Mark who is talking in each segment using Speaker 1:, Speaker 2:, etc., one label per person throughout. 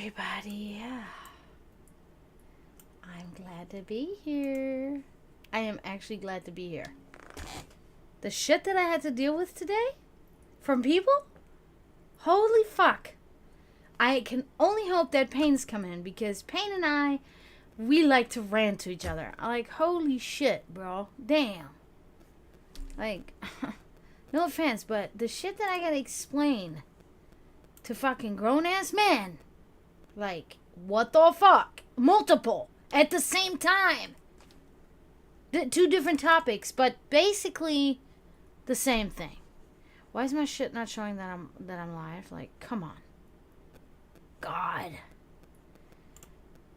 Speaker 1: everybody. I'm glad to be here. I am actually glad to be here. The shit that I had to deal with today from people? Holy fuck. I can only hope that Payne's come in, because Payne and I, we like to rant to each other. Like, holy shit, bro. Damn. Like, no offense, but the shit that I gotta explain to fucking grown-ass men, like, what the fuck? Multiple at the same time. Two different topics, but basically the same thing. Why is my shit not showing that I'm live? Like, come on. God.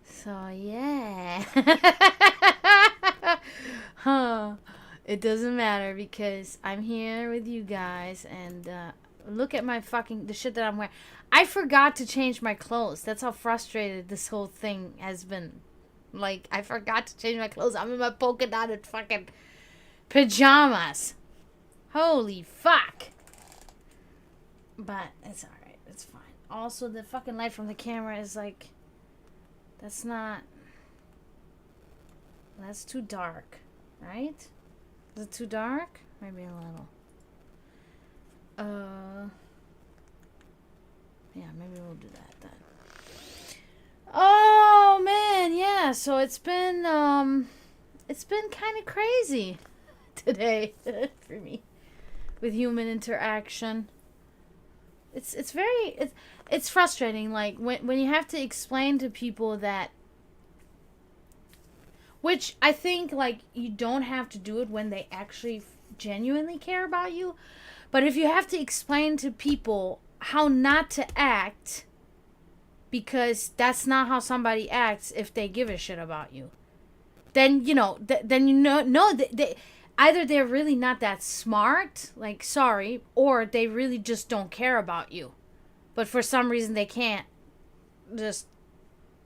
Speaker 1: So, yeah. Huh. It doesn't matter, because I'm here with you guys, and look at my fucking, the shit that I'm wearing. I forgot to change my clothes. That's how frustrated this whole thing has been. Like, I forgot to change my clothes. I'm in my polka dotted fucking pajamas. Holy fuck. But it's alright. It's fine. Also, the fucking light from the camera is like, that's too dark, right? Is it too dark? Maybe a little. Yeah, maybe we'll do that then. Oh man, yeah. So it's been kind of crazy today for me with human interaction. It's frustrating. Like when you have to explain to people that. Which I think, like, you don't have to do it when they actually genuinely care about you. But if you have to explain to people how not to act, because that's not how somebody acts if they give a shit about you, then, you know, either they're really not that smart, like, sorry, or they really just don't care about you. But for some reason they can't. Just,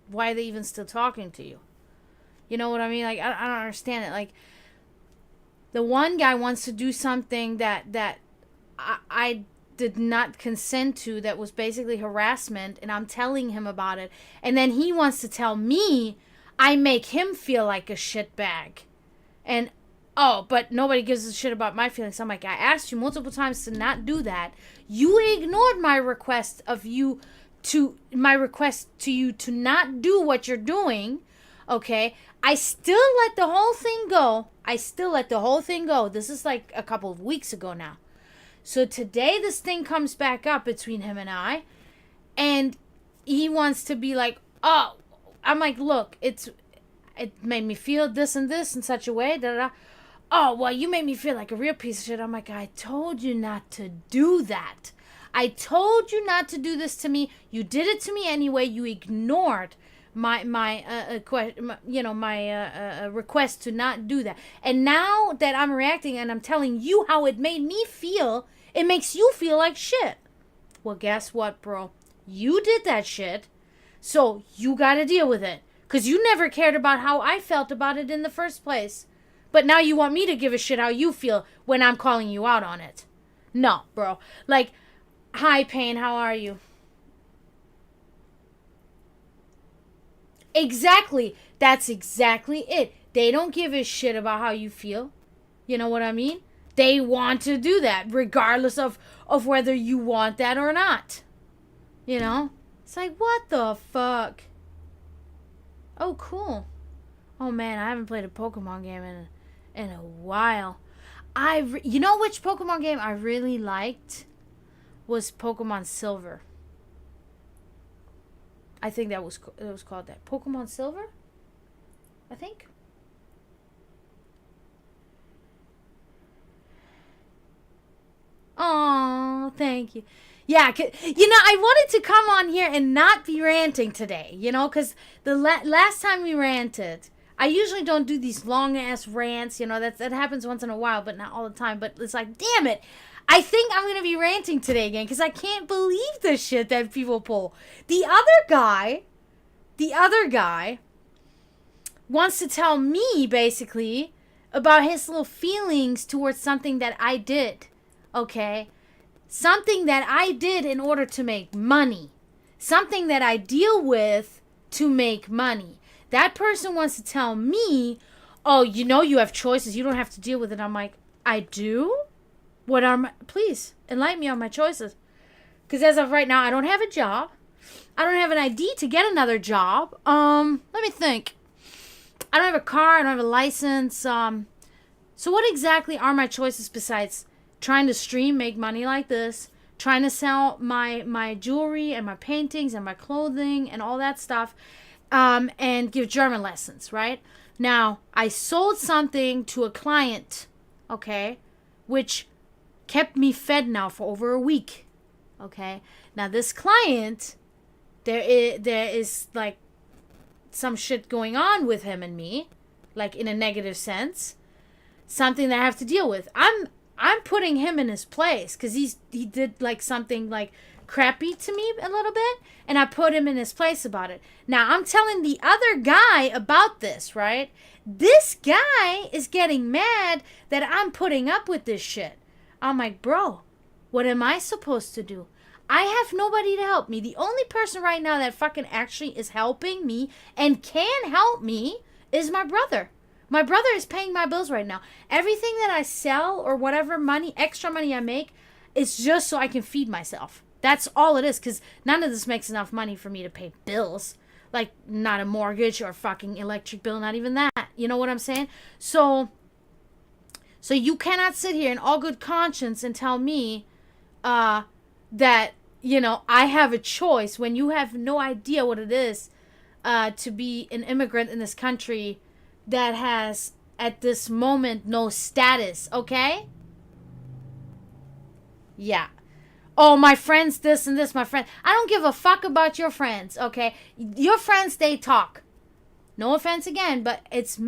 Speaker 1: why are they even still talking to you? You know what I mean? Like, I don't understand it. Like, the one guy wants to do something that I did not consent to, that was basically harassment, and I'm telling him about it. And then he wants to tell me I make him feel like a shitbag. And, oh, but nobody gives a shit about my feelings. I'm like, I asked you multiple times to not do that. You ignored my request to you to not do what you're doing. Okay, I still let the whole thing go. This is like a couple of weeks ago now. So today this thing comes back up between him and I. And he wants to be like, oh, I'm like, look, it made me feel this and this in such a way. Oh, well, you made me feel like a real piece of shit. I'm like, I told you not to do that. I told you not to do this to me. You did it to me anyway. You ignored my request to not do that. And now that I'm reacting and I'm telling you how it made me feel, it makes you feel like shit. Well, guess what, bro? You did that shit, so you gotta deal with it. Because you never cared about how I felt about it in the first place. But now you want me to give a shit how you feel when I'm calling you out on it. No, bro. Like, hi, Payne, how are you? Exactly. That's exactly it. They don't give a shit about how you feel. You know what I mean? They want to do that regardless of whether you want that or not. You know? It's like, what the fuck? Oh, cool. Oh, man, I haven't played a Pokemon game in a while. You know which Pokemon game I really liked? Was Pokemon Silver. I think it was called that. Pokemon Silver? I think. Oh, thank you. Yeah, you know, I wanted to come on here and not be ranting today, you know, because the last time we ranted, I usually don't do these long-ass rants, you know, that happens once in a while, but not all the time. But it's like, damn it. I think I'm going to be ranting today again, because I can't believe the shit that people pull. The other guy wants to tell me, basically, about his little feelings towards something that I did, okay? Something that I did in order to make money. something that I deal with to make money. That person wants to tell me, oh, you have choices. You don't have to deal with it. I'm like, I do? What are my... Please, enlighten me on my choices. Because as of right now, I don't have a job. I don't have an ID to get another job. Let me think. I don't have a car. I don't have a license. So what exactly are my choices besides trying to stream, make money like this, trying to sell my jewelry and my paintings and my clothing and all that stuff, and give German lessons, right? Now, I sold something to a client, okay, which kept me fed now for over a week, okay? Now, this client, there is like some shit going on with him and me, like in a negative sense, something that I have to deal with. I'm putting him in his place because he did like something like crappy to me a little bit, and I put him in his place about it. Now I'm telling the other guy about this, right? This guy is getting mad that I'm putting up with this shit. I'm like, bro, what am I supposed to do? I have nobody to help me. The only person right now that fucking actually is helping me and can help me is my brother. My brother is paying my bills right now. Everything that I sell or whatever money, extra money I make, is just so I can feed myself. That's all it is, because none of this makes enough money for me to pay bills. Like, not a mortgage or fucking electric bill, not even that. You know what I'm saying? So you cannot sit here in all good conscience and tell me that, I have a choice when you have no idea what it is to be an immigrant in this country that has, at this moment, no status, okay? Yeah. Oh, my friends this and this, my friend. I don't give a fuck about your friends, okay? Your friends, they talk. No offense again, but it's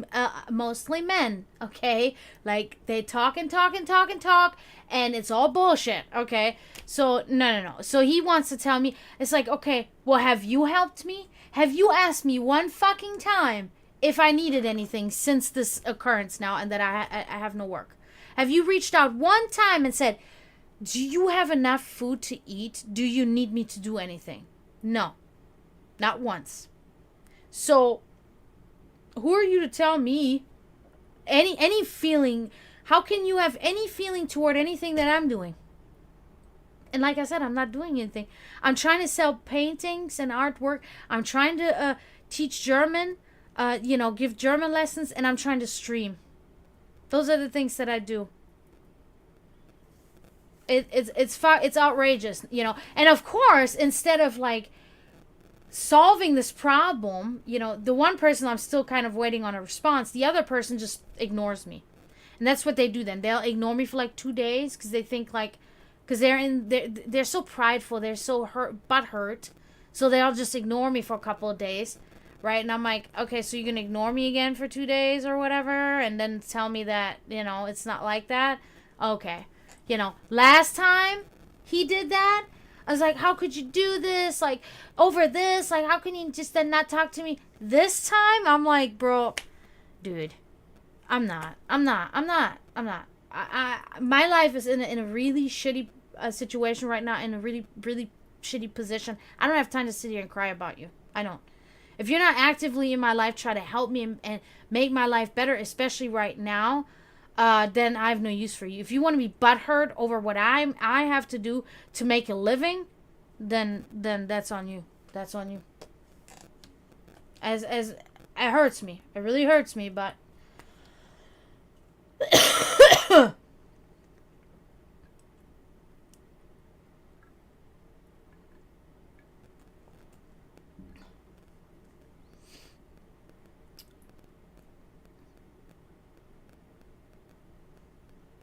Speaker 1: mostly men, okay? Like, they talk and talk and talk and talk, and it's all bullshit, okay? So, no. So he wants to tell me, it's like, okay, well, have you helped me? Have you asked me one fucking time if I needed anything since this occurrence now and that I have no work? Have you reached out one time and said, do you have enough food to eat? Do you need me to do anything? No. Not once. So, who are you to tell me any feeling? How can you have any feeling toward anything that I'm doing? And like I said, I'm not doing anything. I'm trying to sell paintings and artwork. I'm trying to teach German, give German lessons, and I'm trying to stream. Those are the things that I do. It's outrageous, And of course, instead of like solving this problem, the one person I'm still kind of waiting on a response, the other person just ignores me. And that's what they do then. They'll ignore me for like 2 days because they think like, because they're so prideful, they're so butthurt, so they'll just ignore me for a couple of days, right? And I'm like, okay, so you're gonna ignore me again for 2 days or whatever, and then tell me that it's not like that? Okay, last time he did that, I was like, how could you do this? Like, over this, like, how can you just then not talk to me? This time, I'm like, bro, dude, I'm not. My life is in a really shitty situation right now, in a really, really shitty position. I don't have time to sit here and cry about you. I don't. If you're not actively in my life, try to help me and make my life better, especially right now, then I have no use for you. If you want to be butthurt over what I have to do to make a living, then that's on you. That's on you. As it hurts me. It really hurts me, but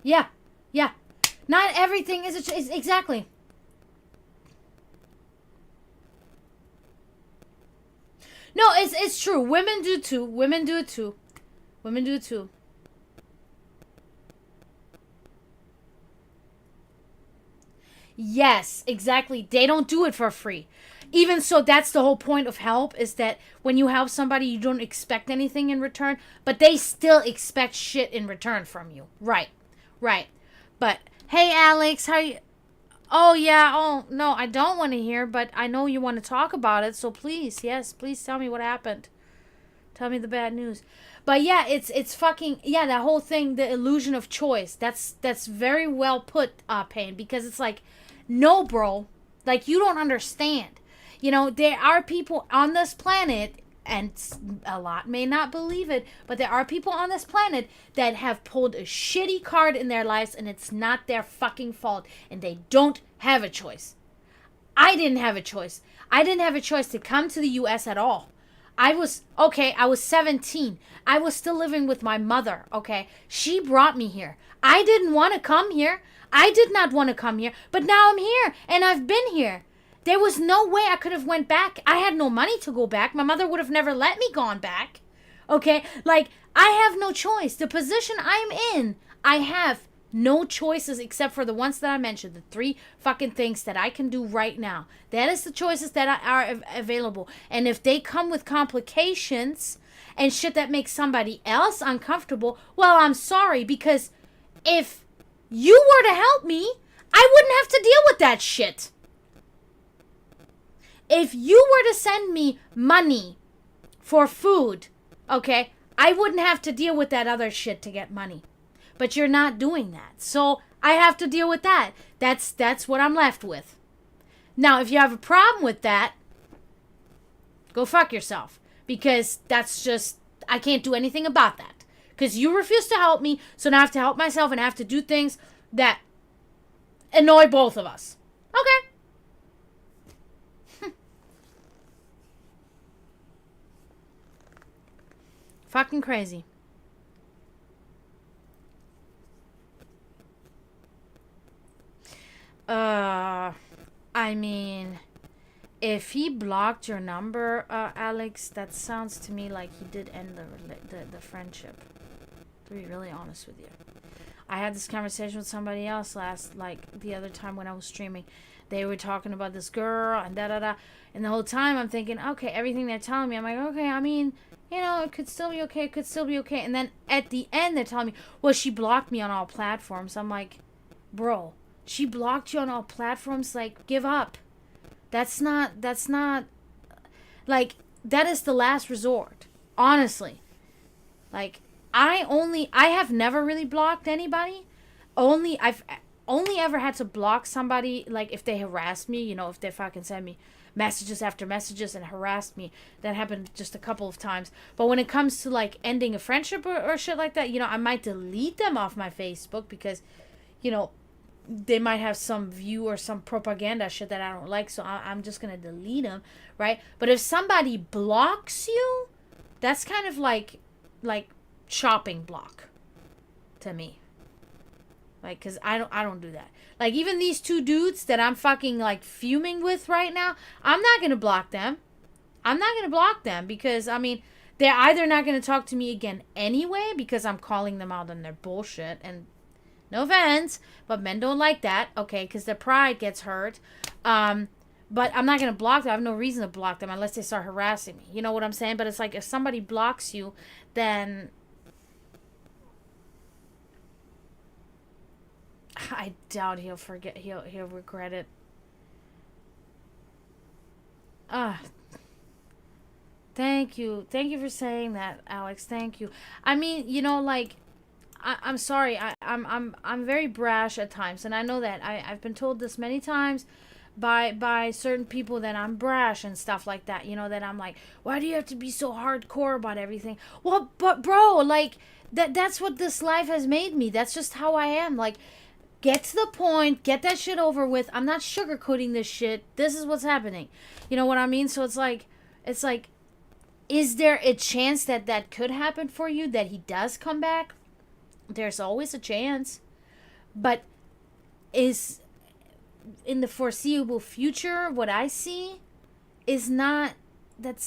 Speaker 1: yeah. Not everything is exactly. No, it's true. Women do too. Women do it too. Yes, exactly. They don't do it for free. Even so, that's the whole point of help, is that when you help somebody, you don't expect anything in return, but they still expect shit in return from you. Right. But, hey, Alex, how are you? Oh, yeah. Oh, no, I don't want to hear, but I know you want to talk about it. So please, yes, please tell me what happened. Tell me the bad news. But yeah, it's fucking yeah, that whole thing, the illusion of choice. That's very well put, Pain, because it's like, no, bro, like you don't understand. You know, there are people on this planet, and a lot may not believe it, but there are people on this planet that have pulled a shitty card in their lives, and it's not their fucking fault, and they don't have a choice. I didn't have a choice. I didn't have a choice to come to the U.S. at all. I was 17. I was still living with my mother, okay? She brought me here. I didn't want to come here. I did not want to come here, but now I'm here and I've been here. There was no way I could have went back. I had no money to go back. My mother would have never let me gone back. Okay? Like, I have no choice. The position I'm in, I have no choices except for the ones that I mentioned, the three fucking things that I can do right now. That is the choices that are available. And if they come with complications and shit that makes somebody else uncomfortable, well, I'm sorry, because if you were to help me, I wouldn't have to deal with that shit. If you were to send me money for food, okay, I wouldn't have to deal with that other shit to get money. But you're not doing that. So I have to deal with that. That's what I'm left with. Now, if you have a problem with that, go fuck yourself. Because that's just, I can't do anything about that. Because you refuse to help me, so now I have to help myself and I have to do things that annoy both of us. Okay. Fucking crazy. I mean, if he blocked your number, Alex, that sounds to me like he did end the friendship. To be really honest with you, I had this conversation with somebody else the other time when I was streaming. They were talking about this girl and da da da, and the whole time I'm thinking, okay, everything they're telling me, I'm like, okay, I mean, you know, it could still be okay, and then at the end they're telling me, well, she blocked me on all platforms. I'm like, bro, she blocked you on all platforms? Like, give up. That's not, like, that is the last resort. Honestly. Like, I have never really blocked anybody. I've only ever had to block somebody, like, if they harassed me, you know, if they fucking send me messages after messages and harassed me. That happened just a couple of times. But when it comes to, like, ending a friendship or shit like that, you know, I might delete them off my Facebook because, you know, they might have some view or some propaganda shit that I don't like, so I'm just gonna delete them, right? But if somebody blocks you, that's kind of like chopping block to me. Like, cause I don't do that. Like, even these two dudes that I'm fucking like fuming with right now, I'm not gonna block them. I'm not gonna block them because, I mean, they're either not gonna talk to me again anyway because I'm calling them out on their bullshit, and no offense, but men don't like that, okay, because their pride gets hurt. But I'm not going to block them. I have no reason to block them unless they start harassing me. You know what I'm saying? But it's like, if somebody blocks you, then I doubt he'll forget. He'll regret it. Thank you. Thank you for saying that, Alex. Thank you. I mean, you know, like, I'm sorry. I'm very brash at times, and I know that. I've been told this many times by certain people that I'm brash and stuff like that. You know, that I'm like, why do you have to be so hardcore about everything? Well, but bro, like, that's what this life has made me. That's just how I am. Like, get to the point, get that shit over with. I'm not sugarcoating this shit. This is what's happening. You know what I mean? So it's like, is there a chance that could happen for you, that he does come back? There's always a chance, but is in the foreseeable future, what I see is not, that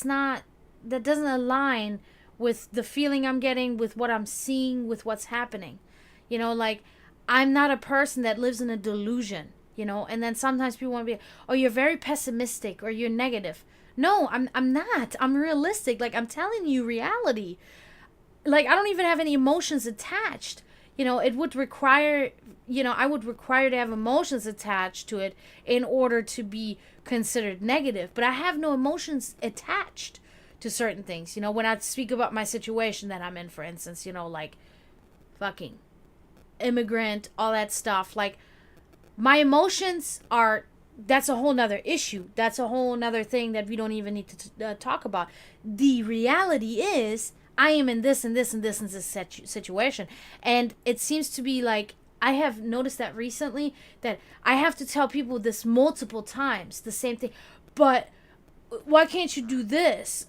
Speaker 1: doesn't align with the feeling I'm getting, with what I'm seeing, with what's happening. You know, like, I'm not a person that lives in a delusion, you know, and then sometimes people want to be, oh, you're very pessimistic or you're negative. No, I'm not. I'm realistic. Like, I'm telling you reality. Like, I don't even have any emotions attached. it would require, I would require to have emotions attached to it in order to be considered negative. But I have no emotions attached to certain things. When I speak about my situation that I'm in, for instance, like fucking immigrant, all that stuff, like my emotions are, that's a whole nother issue. That's a whole nother thing that we don't even need to talk about. The reality is I am in this and this and this and this situation. And it seems to be like, I have noticed that recently, that I have to tell people this multiple times, the same thing. But why can't you do this?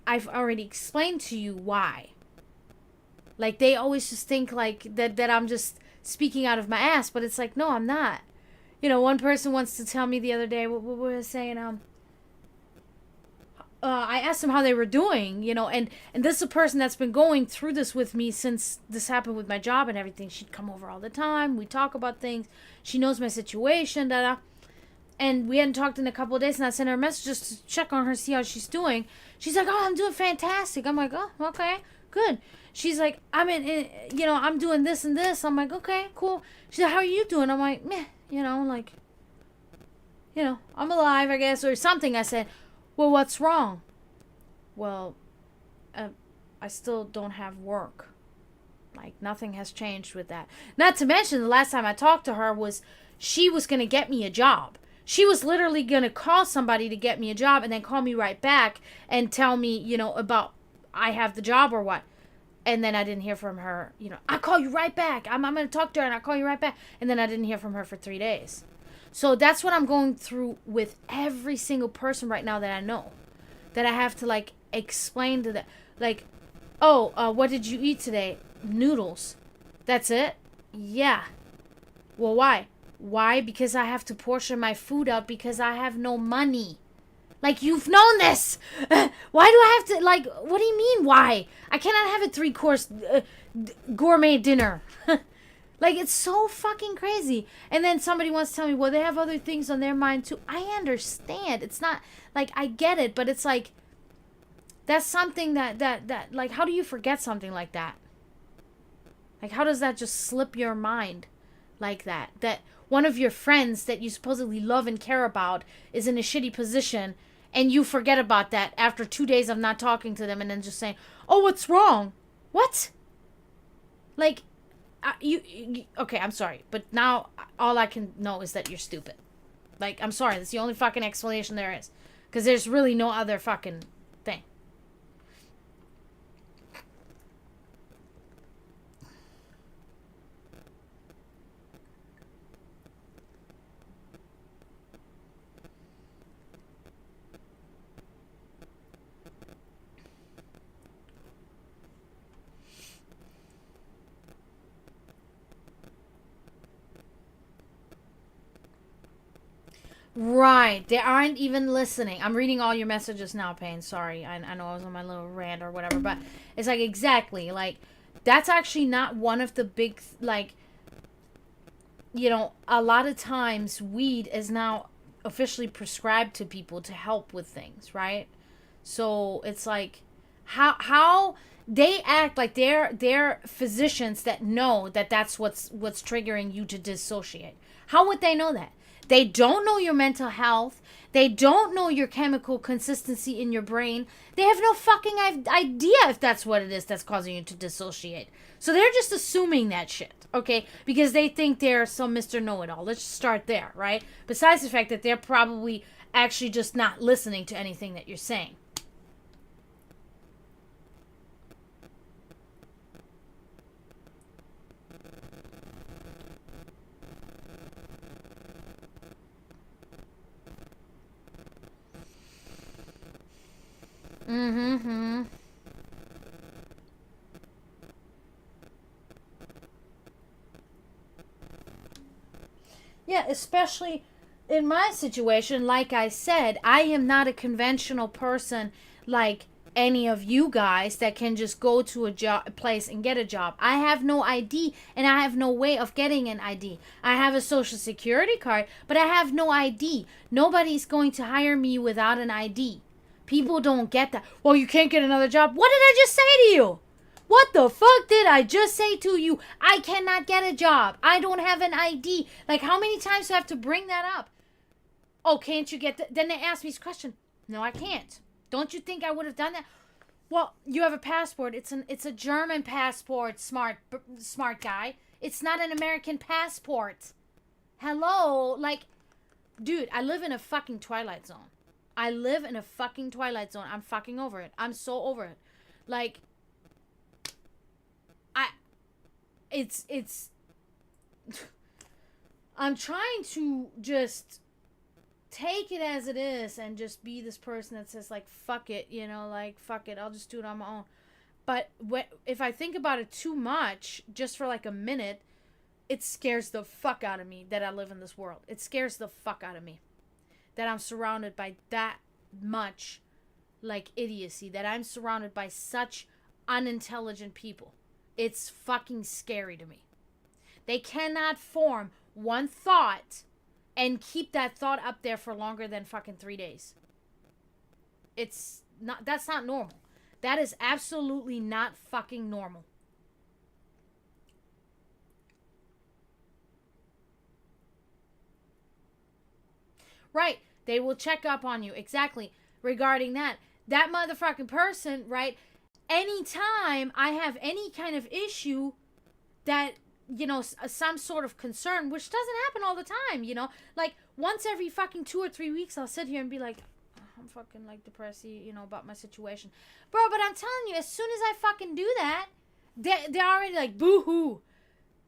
Speaker 1: I've already explained to you why. Like, they always just think like that I'm just speaking out of my ass, but it's like, no, I'm not. One person wants to tell me the other day, what was saying, I asked them how they were doing, and this is a person that's been going through this with me since this happened with my job and everything. She'd come over all the time. We talk about things. She knows my situation, and we hadn't talked in a couple of days, and I sent her a message just to check on her, see how she's doing. She's like, oh, I'm doing fantastic. I'm like, oh, okay, good. She's like, I'm doing this and this. I'm like, okay, cool. She's like, how are you doing? I'm like, meh, I'm alive, I guess, or something. I said, well, what's wrong? Well, I still don't have work. Like, nothing has changed with that. Not to mention, the last time I talked to her she was going to get me a job. She was literally going to call somebody to get me a job and then call me right back and tell me, about I have the job or what. And then I didn't hear from her. I'll call you right back. I'm going to talk to her and I'll call you right back. And then I didn't hear from her for 3 days. So that's what I'm going through with every single person right now that I know. That I have to, like, explain to them. Like, oh, what did you eat today? Noodles. That's it? Yeah. Well, why? Why? Because I have to portion my food out because I have no money. Like, you've known this. Why do I have to, like, what do you mean, why? I cannot have a 3-course gourmet dinner. Like, it's so fucking crazy. And then somebody wants to tell me, well, they have other things on their mind, too. I understand. It's not, like, I get it, but it's like, that's something that like, how do you forget something like that? Like, how does that just slip your mind like that? That one of your friends that you supposedly love and care about is in a shitty position, and you forget about that after 2 days of not talking to them and then just saying, oh, what's wrong? What? Like, okay, I'm sorry, but now all I can know is that you're stupid. Like, I'm sorry, that's the only fucking explanation there is. Because there's really no other fucking thing. Right. They aren't even listening. I'm reading all your messages now, Payne. Sorry. I know I was on my little rant or whatever, but it's like, exactly. Like, that's actually not one of the big, like, a lot of times weed is now officially prescribed to people to help with things, right? So it's like, how they act like they're physicians that know that that's what's triggering you to dissociate. How would they know that? They don't know your mental health. They don't know your chemical consistency in your brain. They have no fucking idea if that's what it is that's causing you to dissociate. So they're just assuming that shit, okay? Because they think they're some Mr. Know-It-All. Let's just start there, right? Besides the fact that they're probably actually just not listening to anything that you're saying. Mm-hmm. Yeah, especially in my situation, like I said, I am not a conventional person like any of you guys that can just go to a place and get a job. I have no ID and I have no way of getting an ID. I have a social security card, but I have no ID. Nobody's going to hire me without an ID. People don't get that. Well, you can't get another job. What did I just say to you? What the fuck did I just say to you? I cannot get a job. I don't have an ID. Like, how many times do I have to bring that up? Oh, can't you get Then they ask me this question. No, I can't. Don't you think I would have done that? Well, you have a passport. It's a German passport, smart guy. It's not an American passport. Hello? Like, dude, I live in a fucking Twilight Zone. I live in a fucking Twilight Zone. I'm fucking over it. I'm so over it. Like, it's I'm trying to just take it as it is and just be this person that says, like, fuck it, like, fuck it, I'll just do it on my own. But if I think about it too much, just for like a minute, it scares the fuck out of me that I live in this world. It scares the fuck out of me that I'm surrounded by that much, like, idiocy, that I'm surrounded by such unintelligent people. It's fucking scary to me. They cannot form one thought and keep that thought up there for longer than fucking 3 days. That's not normal. That is absolutely not fucking normal. Right. They will check up on you. Exactly. Regarding that. That motherfucking person, right? Anytime I have any kind of issue that, some sort of concern, which doesn't happen all the time, like once every fucking 2 or 3 weeks, I'll sit here and be like, I'm fucking like depressed, about my situation, bro. But I'm telling you, as soon as I fucking do that, they're already like, boo-hoo.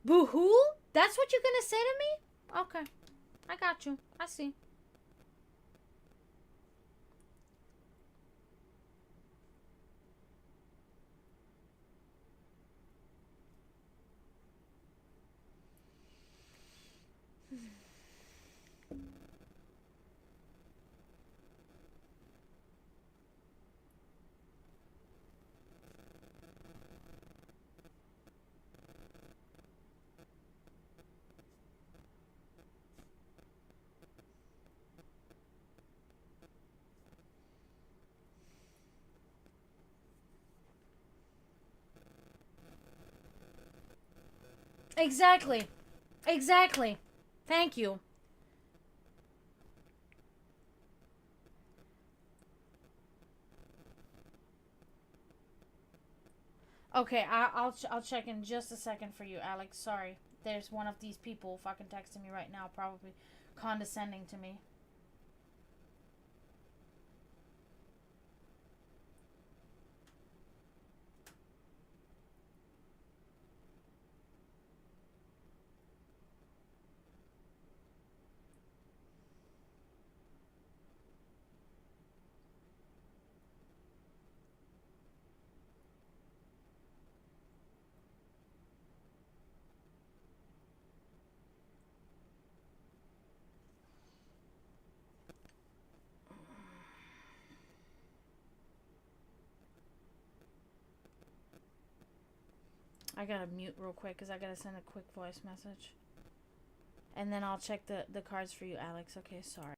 Speaker 1: Boo-hoo? That's what you're gonna say to me? Okay, I got you. I see. Exactly. Exactly. Thank you. Okay, I'll check in just a second for you, Alex. Sorry. There's one of these people fucking texting me right now, probably condescending to me. I gotta mute real quick because I gotta send a quick voice message. And then I'll check the cards for you, Alex. Okay, sorry.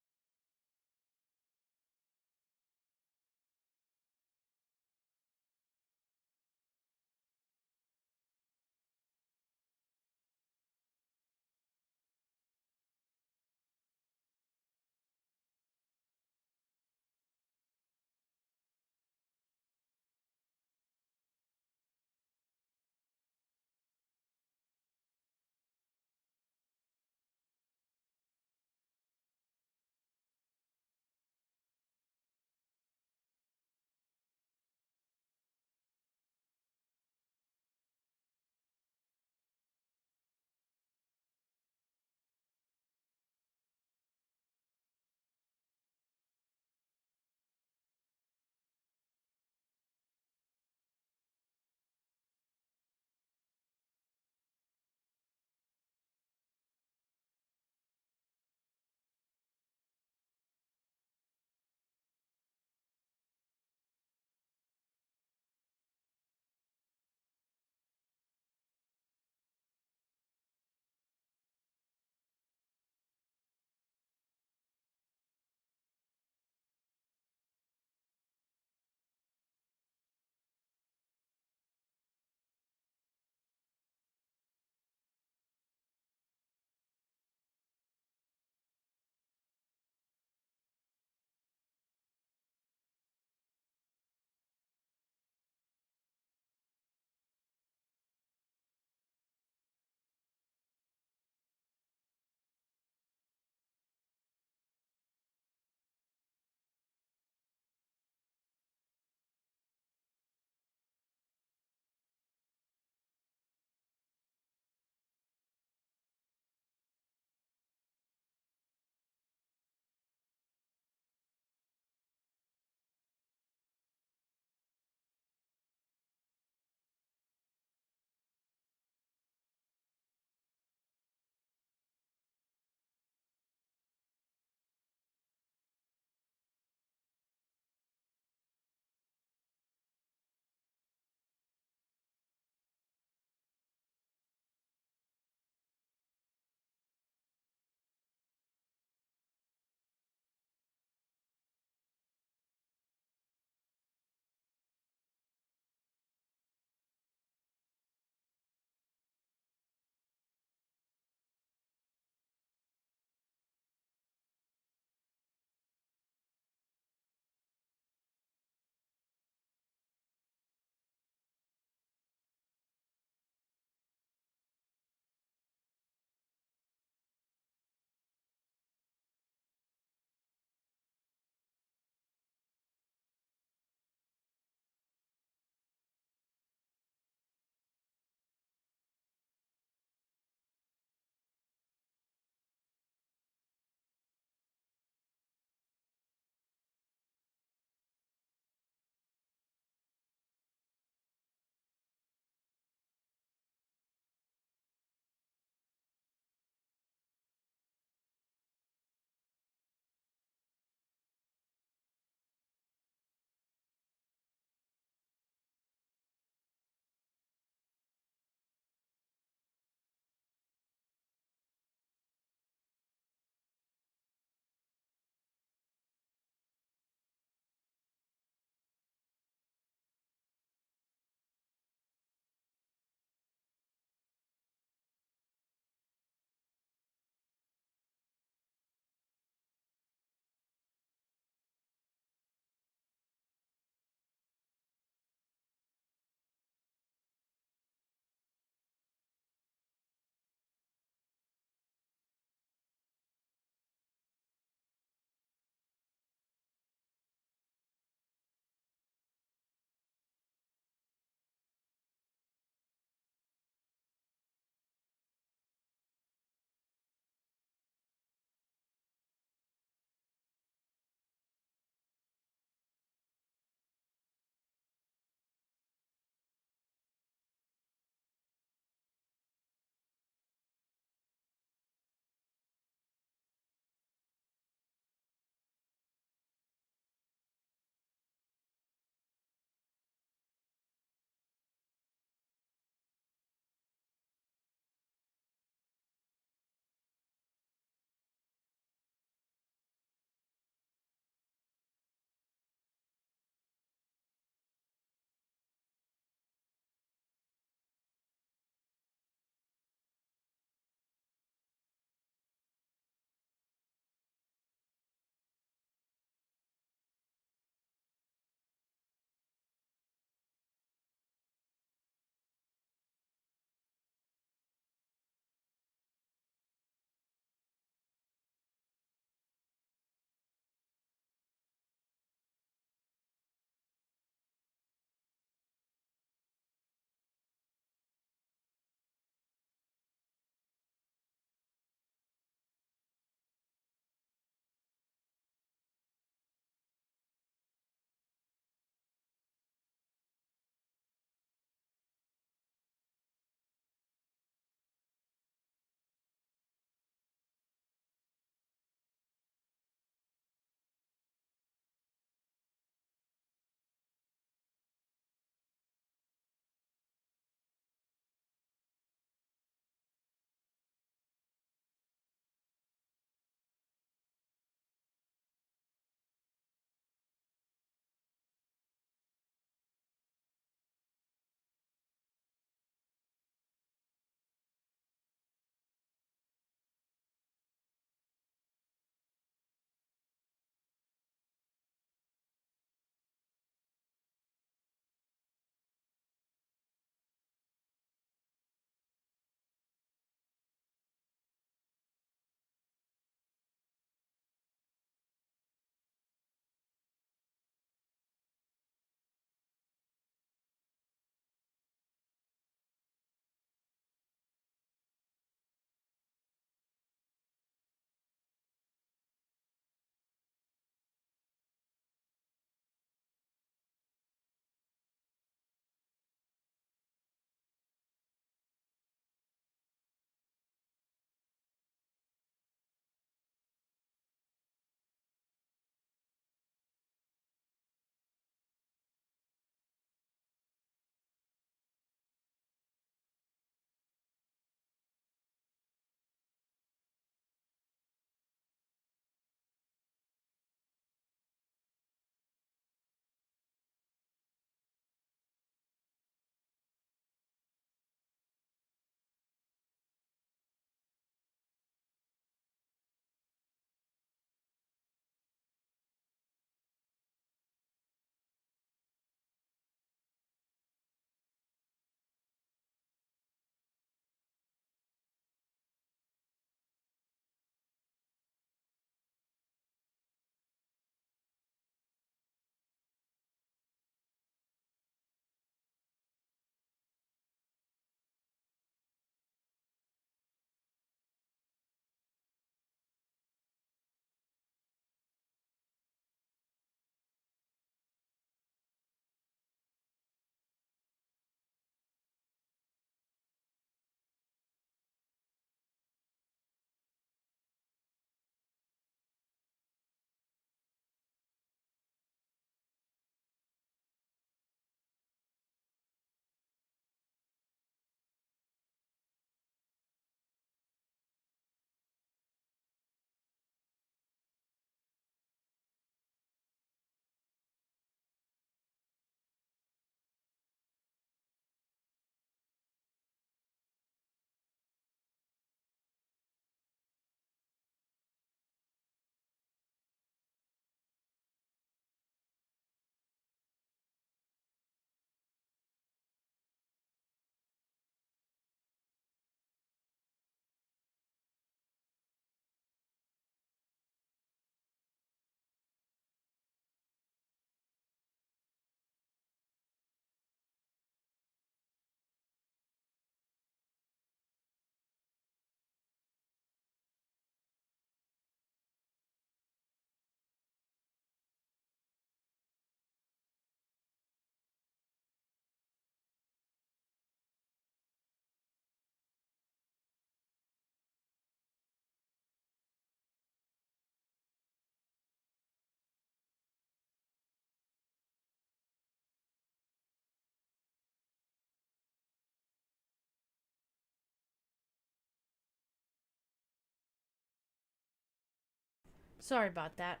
Speaker 1: Sorry about that.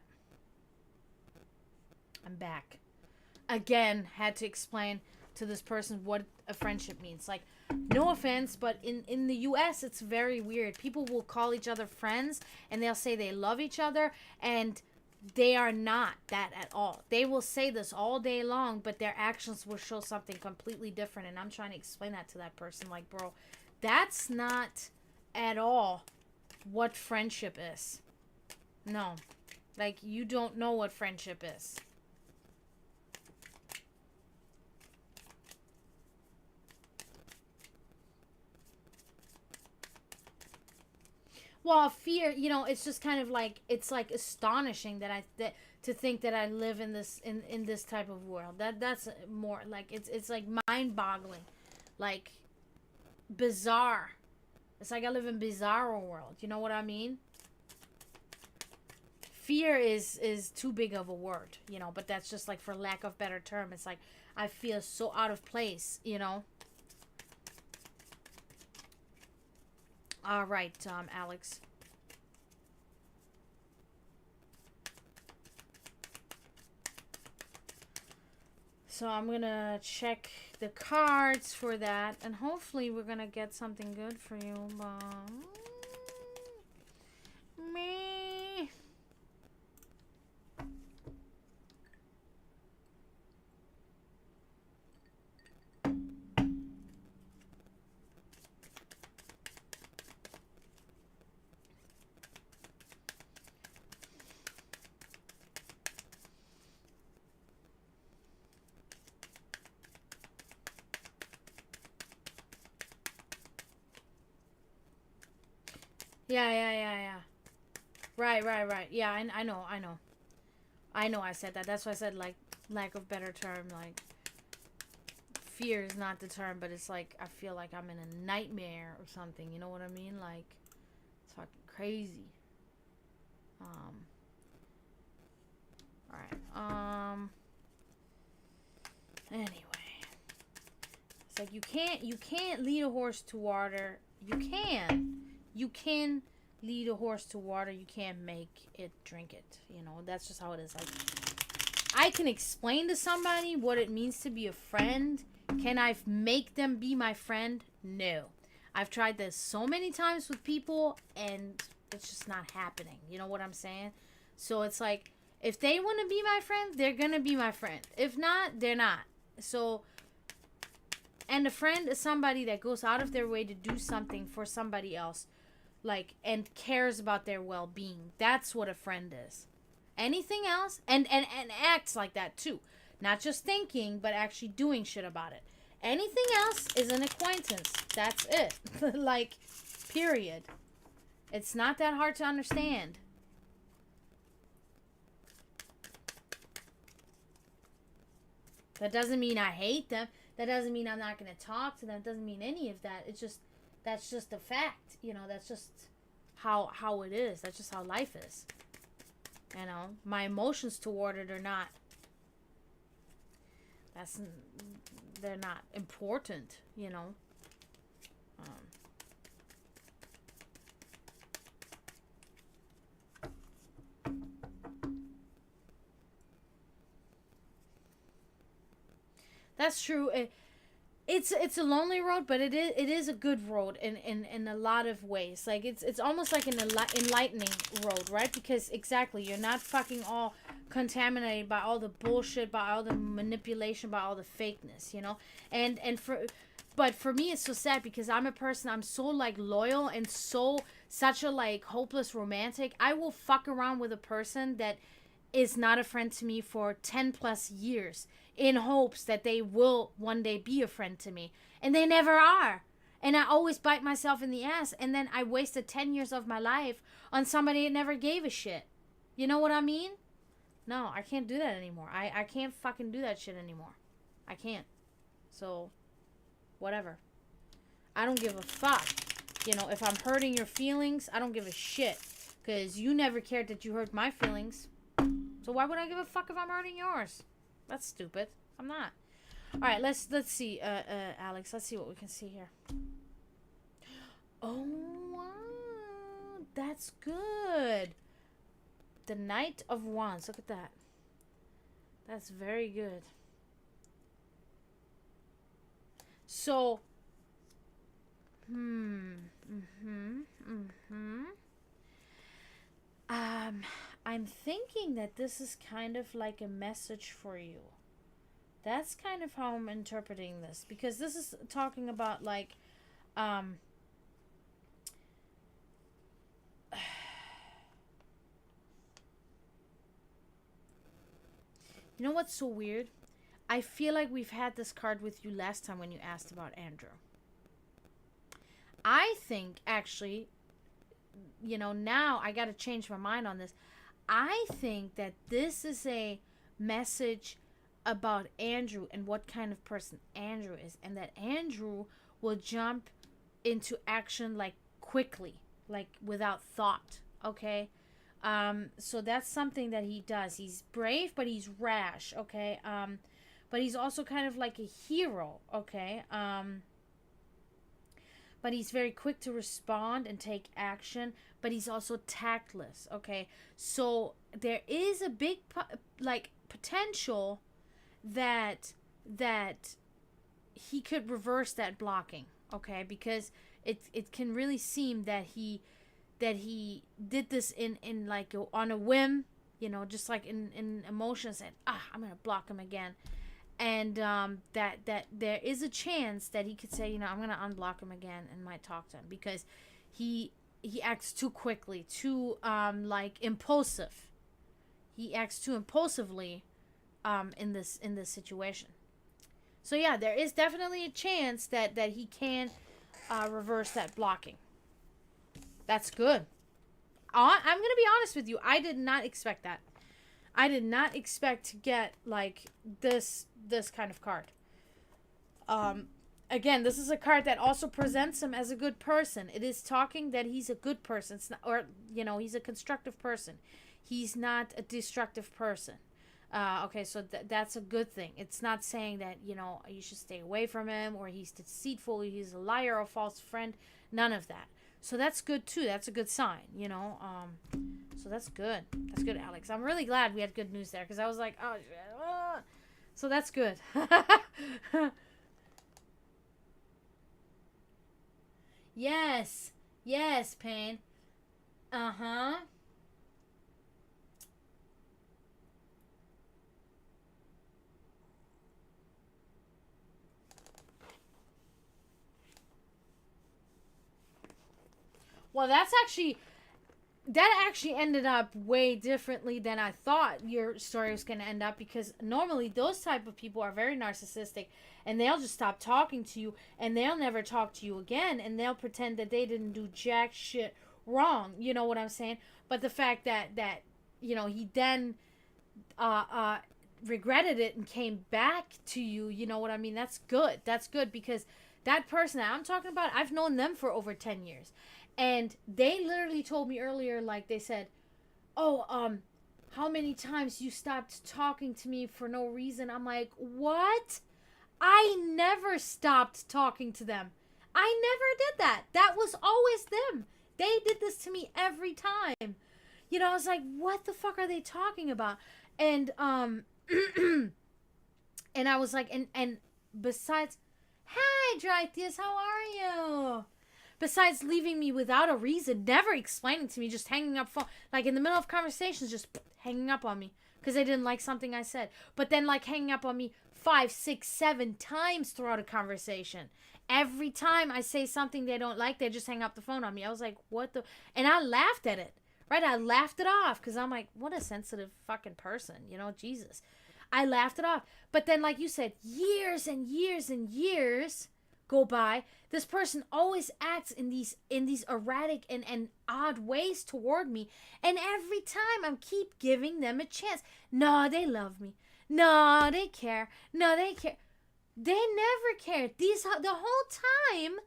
Speaker 1: I'm back. Again, had to explain to this person what a friendship means. Like, no offense, but in the US, it's very weird. People will call each other friends, and they'll say they love each other, and they are not that at all. They will say this all day long, but their actions will show something completely different. And I'm trying to explain that to that person. Like, bro, that's not at all what friendship is. No. Like, you don't know what friendship is. Well, fear, it's just kind of like, it's like astonishing that to think that I live in this type of world. That's more like, it's like mind-boggling, like bizarre. It's like I live in bizarro world. You know what I mean? Fear is too big of a word, but that's just like, for lack of better term, it's like I feel so out of place. All right, Alex. So I'm gonna check the cards for that, and hopefully we're gonna get something good for you. Me. Yeah. Right. Yeah, I know. I said that. That's why I said, like, lack of better term, like, fear is not the term, but it's like, I feel like I'm in a nightmare or something. You know what I mean? Like, it's fucking crazy. Alright. Anyway. It's like, you can't lead a horse to water. You can lead a horse to water. You can't make it drink it. That's just how it is. Like, I can explain to somebody what it means to be a friend. Can I make them be my friend? No. I've tried this so many times with people, and it's just not happening. You know what I'm saying? So it's like, if they want to be my friend, they're going to be my friend. If not, they're not. So, and a friend is somebody that goes out of their way to do something for somebody else, like, and cares about their well-being. That's what a friend is. Anything else, and acts like that too. Not just thinking, but actually doing shit about it. Anything else is an acquaintance. That's it. Like, period. It's not that hard to understand. That doesn't mean I hate them. That doesn't mean I'm not going to talk to them. It doesn't mean any of that. It's just, that's just a fact. That's just how it is. That's just how life is. My emotions toward it are not, they're not important. That's true. It's a lonely road, but it is a good road in a lot of ways. Like, it's almost like an enlightening road, right? Because exactly, you're not fucking all contaminated by all the bullshit, by all the manipulation, by all the fakeness, but for me, it's so sad because I'm a person, I'm so, like, loyal and such a, like, hopeless romantic. I will fuck around with a person that is not a friend to me for 10 plus years in hopes that they will one day be a friend to me. And they never are. And I always bite myself in the ass. And then I wasted 10 years of my life on somebody that never gave a shit. You know what I mean? No, I can't do that anymore. I can't fucking do that shit anymore. I can't. So, whatever. I don't give a fuck. If I'm hurting your feelings, I don't give a shit. Because you never cared that you hurt my feelings. So why would I give a fuck if I'm hurting yours? That's stupid. I'm not. All right, let's see, Alex. Let's see what we can see here. Oh, wow. That's good. The Knight of Wands. Look at that. That's very good. So, I'm thinking that this is kind of like a message for you. That's kind of how I'm interpreting this, because this is talking about like, you know what's so weird? I feel like we've had this card with you last time when you asked about Andrew. I think, actually, you know, now I got to change my mind on this. I think that this is a message about Andrew and what kind of person Andrew is, and that Andrew will jump into action like quickly, like without thought. Okay. So that's something that he does. He's brave, but he's rash. Okay. But he's also kind of like a hero. Okay. But he's very quick to respond and take action, but he's also tactless. Okay. So there is a big potential that he could reverse that blocking. Okay. Because it can really seem that he did this in like on a whim, you know, just like in emotions, and I'm gonna block him again, and that there is a chance that he could say, you know, I'm gonna unblock him again, and might talk to him, because he acts too quickly, too like impulsive. He acts too impulsively in this situation. So yeah, there is definitely a chance that he can reverse that blocking. That's good. I'm going to be honest with you. I did not expect that. I did not expect to get like this kind of card. Again, this is a card that also presents him as a good person. It is talking that he's a good person. It's not, or, you know, he's a constructive person. He's not a destructive person. Okay, so that's a good thing. It's not saying that, you know, you should stay away from him, or he's deceitful, or he's a liar or a false friend. None of that. So that's good too. That's a good sign, you know. So that's good. That's good, Alex. I'm really glad we had good news there, because I was like, oh shit. So that's good. Yes. Yes, Pain. Uh-huh. Well, that actually ended up way differently than I thought your story was going to end up, because normally those type of people are very narcissistic, and they'll just stop talking to you, and they'll never talk to you again, and they'll pretend that they didn't do jack shit wrong. You know what I'm saying? But the fact that you know, he then regretted it and came back to you, you know what I mean? That's good. That's good, because that person that I'm talking about, I've known them for over 10 years. And they literally told me earlier, like, they said, oh, how many times you stopped talking to me for no reason? I'm like, what? I never stopped talking to them. I never did that. That was always them. They did this to me every time. You know, I was like, what the fuck are they talking about? And, and I was like, and besides, hi, Drythius, how are you? Besides leaving me without a reason, never explaining to me, just hanging up phone, like in the middle of conversations, just hanging up on me because they didn't like something I said. But then like hanging up on me 5, 6, 7 times throughout a conversation. Every time I say something they don't like, they just hang up the phone on me. I was like, what the? And I laughed at it, right? I laughed it off because I'm like, what a sensitive fucking person, you know, Jesus. I laughed it off. But then, like you said, years and years and years go by. This person always acts in these erratic and odd ways toward me, and every time I'm keep giving them a chance. No, they love me. No, they care. No, they care. They never cared. The whole time,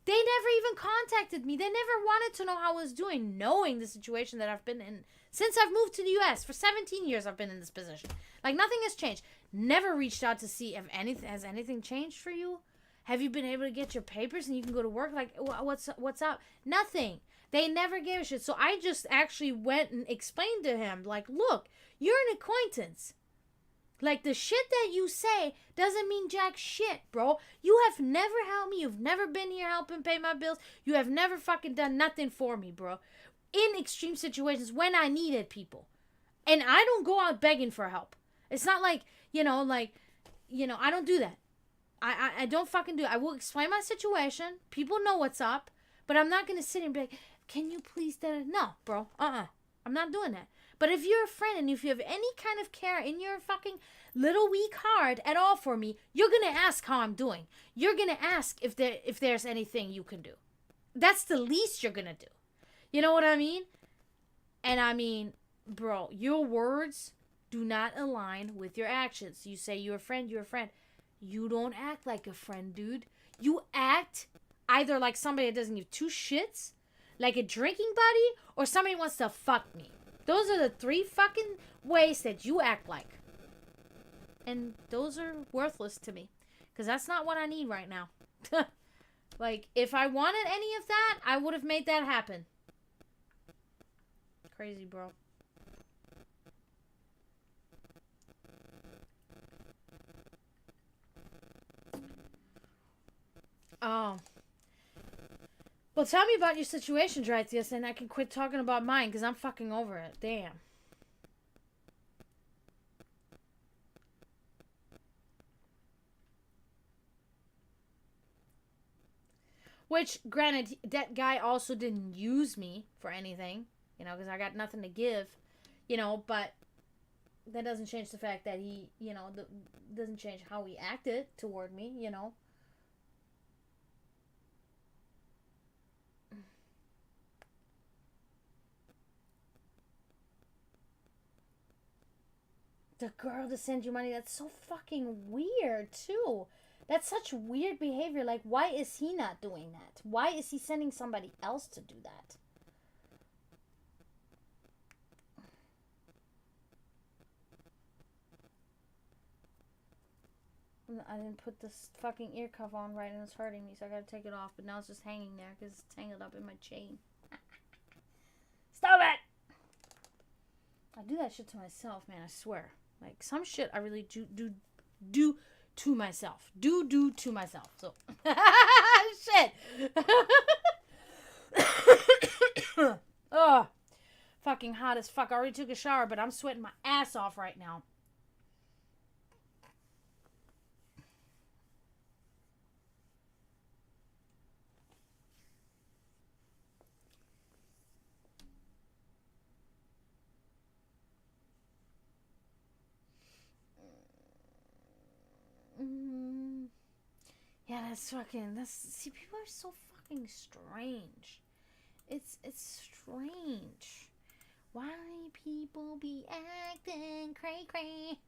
Speaker 1: they never even contacted me. They never wanted to know how I was doing, knowing the situation that I've been in since I've moved to the U.S. For 17 years, I've been in this position. Like, nothing has changed. Never reached out to see if has anything changed for you. Have you been able to get your papers and you can go to work? Like, what's up? Nothing. They never gave a shit. So I just actually went and explained to him, like, look, you're an acquaintance. Like, the shit that you say doesn't mean jack shit, bro. You have never helped me. You've never been here helping pay my bills. You have never fucking done nothing for me, bro. In extreme situations when I needed people. And I don't go out begging for help. It's not like, I don't do that. I don't fucking do it. I will explain my situation. People know what's up. But I'm not going to sit here and be like, can you please do it? No, bro. I'm not doing that. But if you're a friend and if you have any kind of care in your fucking little weak heart at all for me, you're going to ask how I'm doing. You're going to ask if there's anything you can do. That's the least you're going to do. You know what I mean? And I mean, bro, your words do not align with your actions. You say you're a friend, you're a friend. You don't act like a friend, dude. You act either like somebody that doesn't give two shits, like a drinking buddy, or somebody wants to fuck me. Those are the 3 fucking ways that you act like. And those are worthless to me. Because that's not what I need right now. Like, if I wanted any of that, I would have made that happen. Crazy, bro. Oh. Well, tell me about your situation, Dritius, and I can quit talking about mine, because I'm fucking over it. Damn. Which, granted, that guy also didn't use me for anything, because I got nothing to give, but that doesn't change the fact that he, doesn't change how he acted toward me, The girl to send you money, that's so fucking weird, too. That's such weird behavior. Like, why is he not doing that? Why is he sending somebody else to do that? I didn't put this fucking ear cuff on right and it's hurting me, so I gotta take it off. But now it's just hanging there because it's tangled up in my chain. Stop it! I do that shit to myself, man, I swear. Like, some shit I really do to myself. Do to myself. So, shit. Oh, fucking hot as fuck. I already took a shower, but I'm sweating my ass off right now. Yeah, see, people are so fucking strange. It's strange. Why people be acting cray-cray?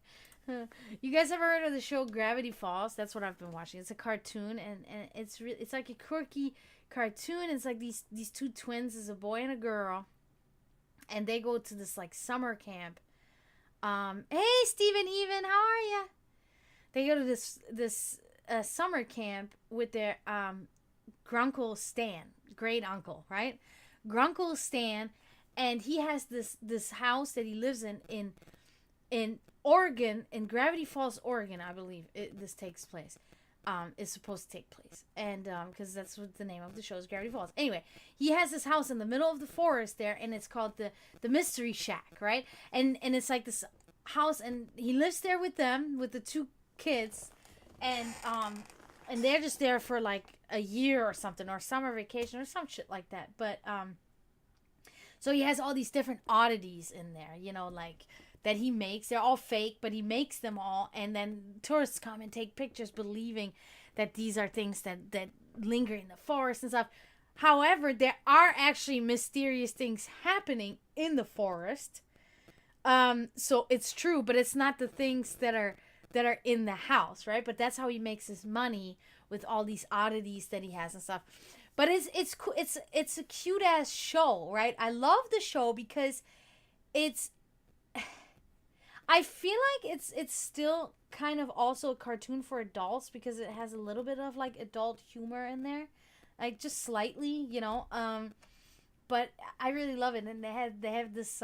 Speaker 1: You guys ever heard of the show Gravity Falls? That's what I've been watching. It's a cartoon, and it's like a quirky cartoon. It's like these 2 twins, is a boy and a girl, and they go to this like summer camp. Hey, Stephen, Even, how are ya? They go to this summer camp with their grunkle Stan, great uncle, right? Grunkle Stan, and he has this house that he lives in Oregon, in Gravity Falls, Oregon, I believe this takes place. Is supposed to take place, and because that's what the name of the show is, Gravity Falls. Anyway, he has this house in the middle of the forest there, and it's called the Mystery Shack, right? And it's like this house, and he lives there with them, with the 2 kids, and they're just there for like a year or something, or summer vacation or some shit like that. But so he has all these different oddities in there, like that he makes. They're all fake, but he makes them all, and then tourists come and take pictures believing that these are things that linger in the forest and stuff. However, there are actually mysterious things happening in the forest. So it's true, but it's not the things that are in the house, right? But that's how he makes his money, with all these oddities that he has and stuff. But it's a cute ass show, right? I love the show because I feel like it's still kind of also a cartoon for adults, because it has a little bit of like adult humor in there, like just slightly, But I really love it, and they have this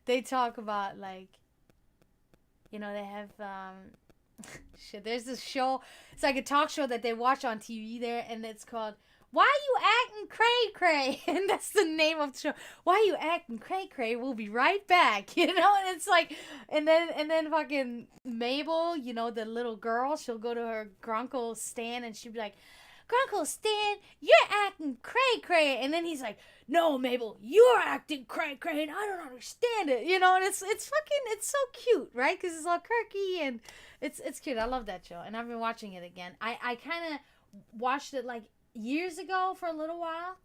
Speaker 1: they talk about like, they have shit. There's this show. It's like a talk show that they watch on TV there, and it's called "Why You Acting Cray Cray," and that's the name of the show. Why You Acting Cray Cray? We'll be right back. And it's like, and then fucking Mabel, the little girl, she'll go to her grunkle Stan, and she'll be like, "Grunkle Stan, you're acting cray cray," and then he's like, "No, Mabel, you're acting cray cray, and I don't understand it," and it's so cute, right? Because it's all quirky and it's cute. I love that show, and I've been watching it again. I kind of watched it like years ago for a little while.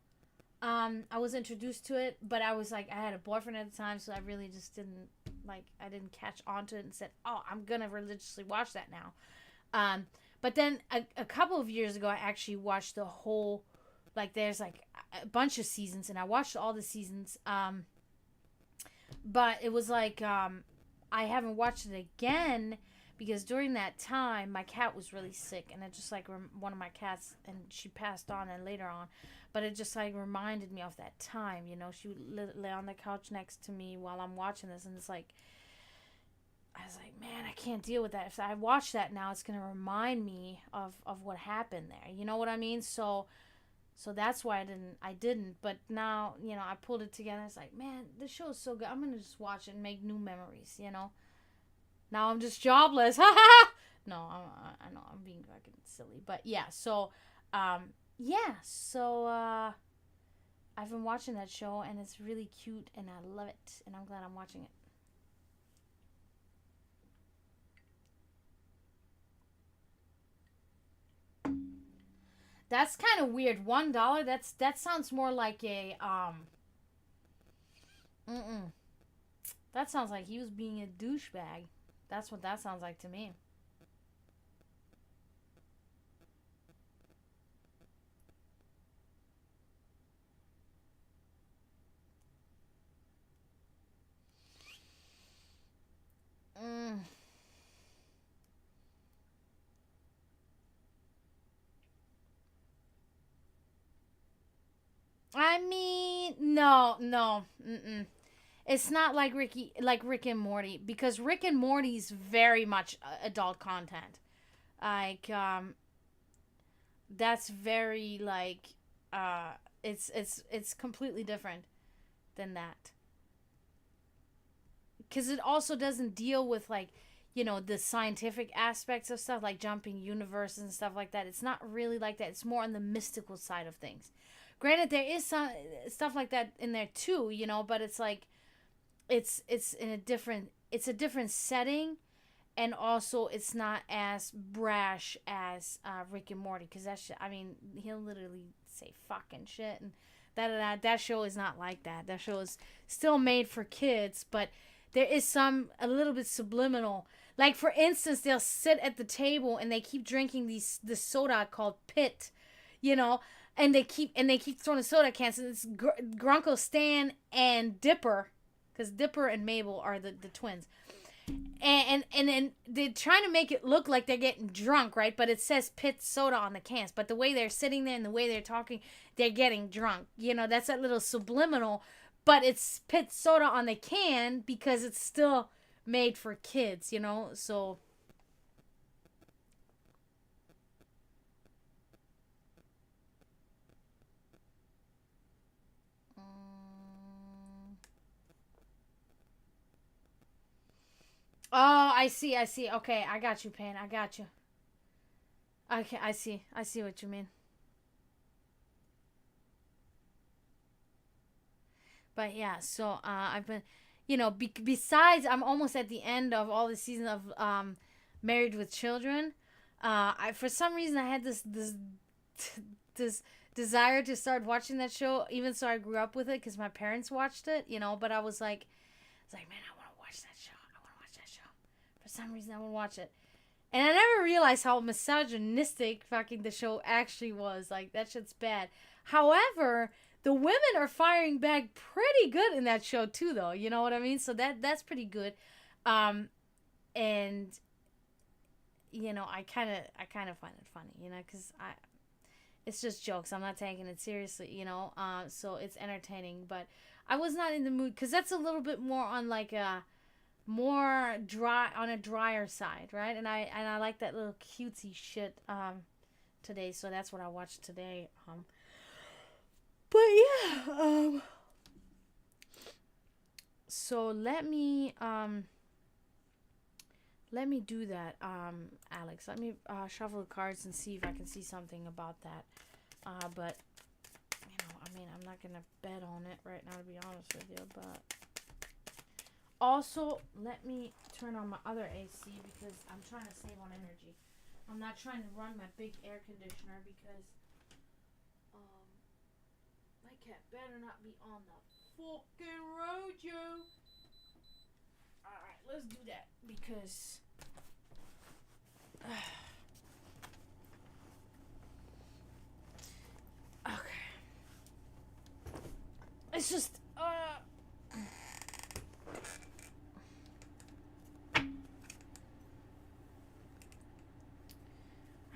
Speaker 1: I was introduced to it, but I was like, I had a boyfriend at the time, so I really just I didn't catch on to it and said, "Oh, I'm gonna religiously watch that now." But then a couple of years ago, I actually watched the whole, like, there's like a bunch of seasons, and I watched all the seasons. But it was like, I haven't watched it again because during that time, my cat was really sick, and it just like one of my cats, and she passed on and later on. But it just like reminded me of that time, she would lay on the couch next to me while I'm watching this, and it's like, I was like, man, I can't deal with that. If I watch that now, it's gonna remind me of what happened there. You know what I mean? So that's why I didn't. But now, I pulled it together. It's like, man, this show is so good. I'm gonna just watch it and make new memories. Now I'm just jobless. No, I know I'm being fucking silly, but yeah. So, I've been watching that show, and it's really cute, and I love it, and I'm glad I'm watching it. That's kind of weird. $1. That sounds more like a Mm-mm. That sounds like he was being a douchebag. That's what that sounds like to me. Mm. I mean, no, no. Mm-mm. It's not like Rick and Morty, because Rick and Morty's very much adult content. Like, that's very like, uh, it's completely different than that, because it also doesn't deal with like, the scientific aspects of stuff like jumping universes and stuff like that. It's not really like that. It's more on the mystical side of things. Granted, there is some stuff like that in there too, but it's like, it's in a different, it's a different setting, and also it's not as brash as Rick and Morty, because I mean, he'll literally say fucking shit, and that show is not like that. That show is still made for kids, but there is some a little bit subliminal. Like, for instance, they'll sit at the table and they keep drinking this soda called Pit, you know, and they keep throwing soda cans, and it's Grunkle Stan and Dipper, because Dipper and Mabel are the twins, and then they're trying to make it look like they're getting drunk, right? But it says Pit Soda on the cans, but the way they're sitting there and the way they're talking, they're getting drunk. That's that little subliminal, but it's Pit Soda on the can because it's still made for kids. So, oh, I see. Okay, I got you, Payne. I got you. Okay, I see what you mean. But yeah, so I've been, besides, I'm almost at the end of all the seasons of Married with Children. I For some reason I had this desire to start watching that show, even so I grew up with it because my parents watched it. But I was like, man, I want to watch that show. I want to watch that show. For some reason, I want to watch it. And I never realized how misogynistic fucking the show actually was. Like, that shit's bad. However, the women are firing back pretty good in that show too, though. You know what I mean? So that's pretty good. Um, and I kind of find it funny, because It's just jokes. I'm not taking it seriously, you know. So it's entertaining, but I was not in the mood because that's a little bit more on like a more dry on a drier side, right? And I like that little cutesy shit today, so that's what I watched today. But yeah, so let me do that, Alex. Let me shuffle the cards and see if I can see something about that. But you know, I mean, I'm not gonna bet on it right now, to be honest with you. But also, let me turn on my other AC because I'm trying to save on energy. I'm not trying to run my big air conditioner because my cat better not be on the fucking road, yo. Alright, let's do that because okay. It's just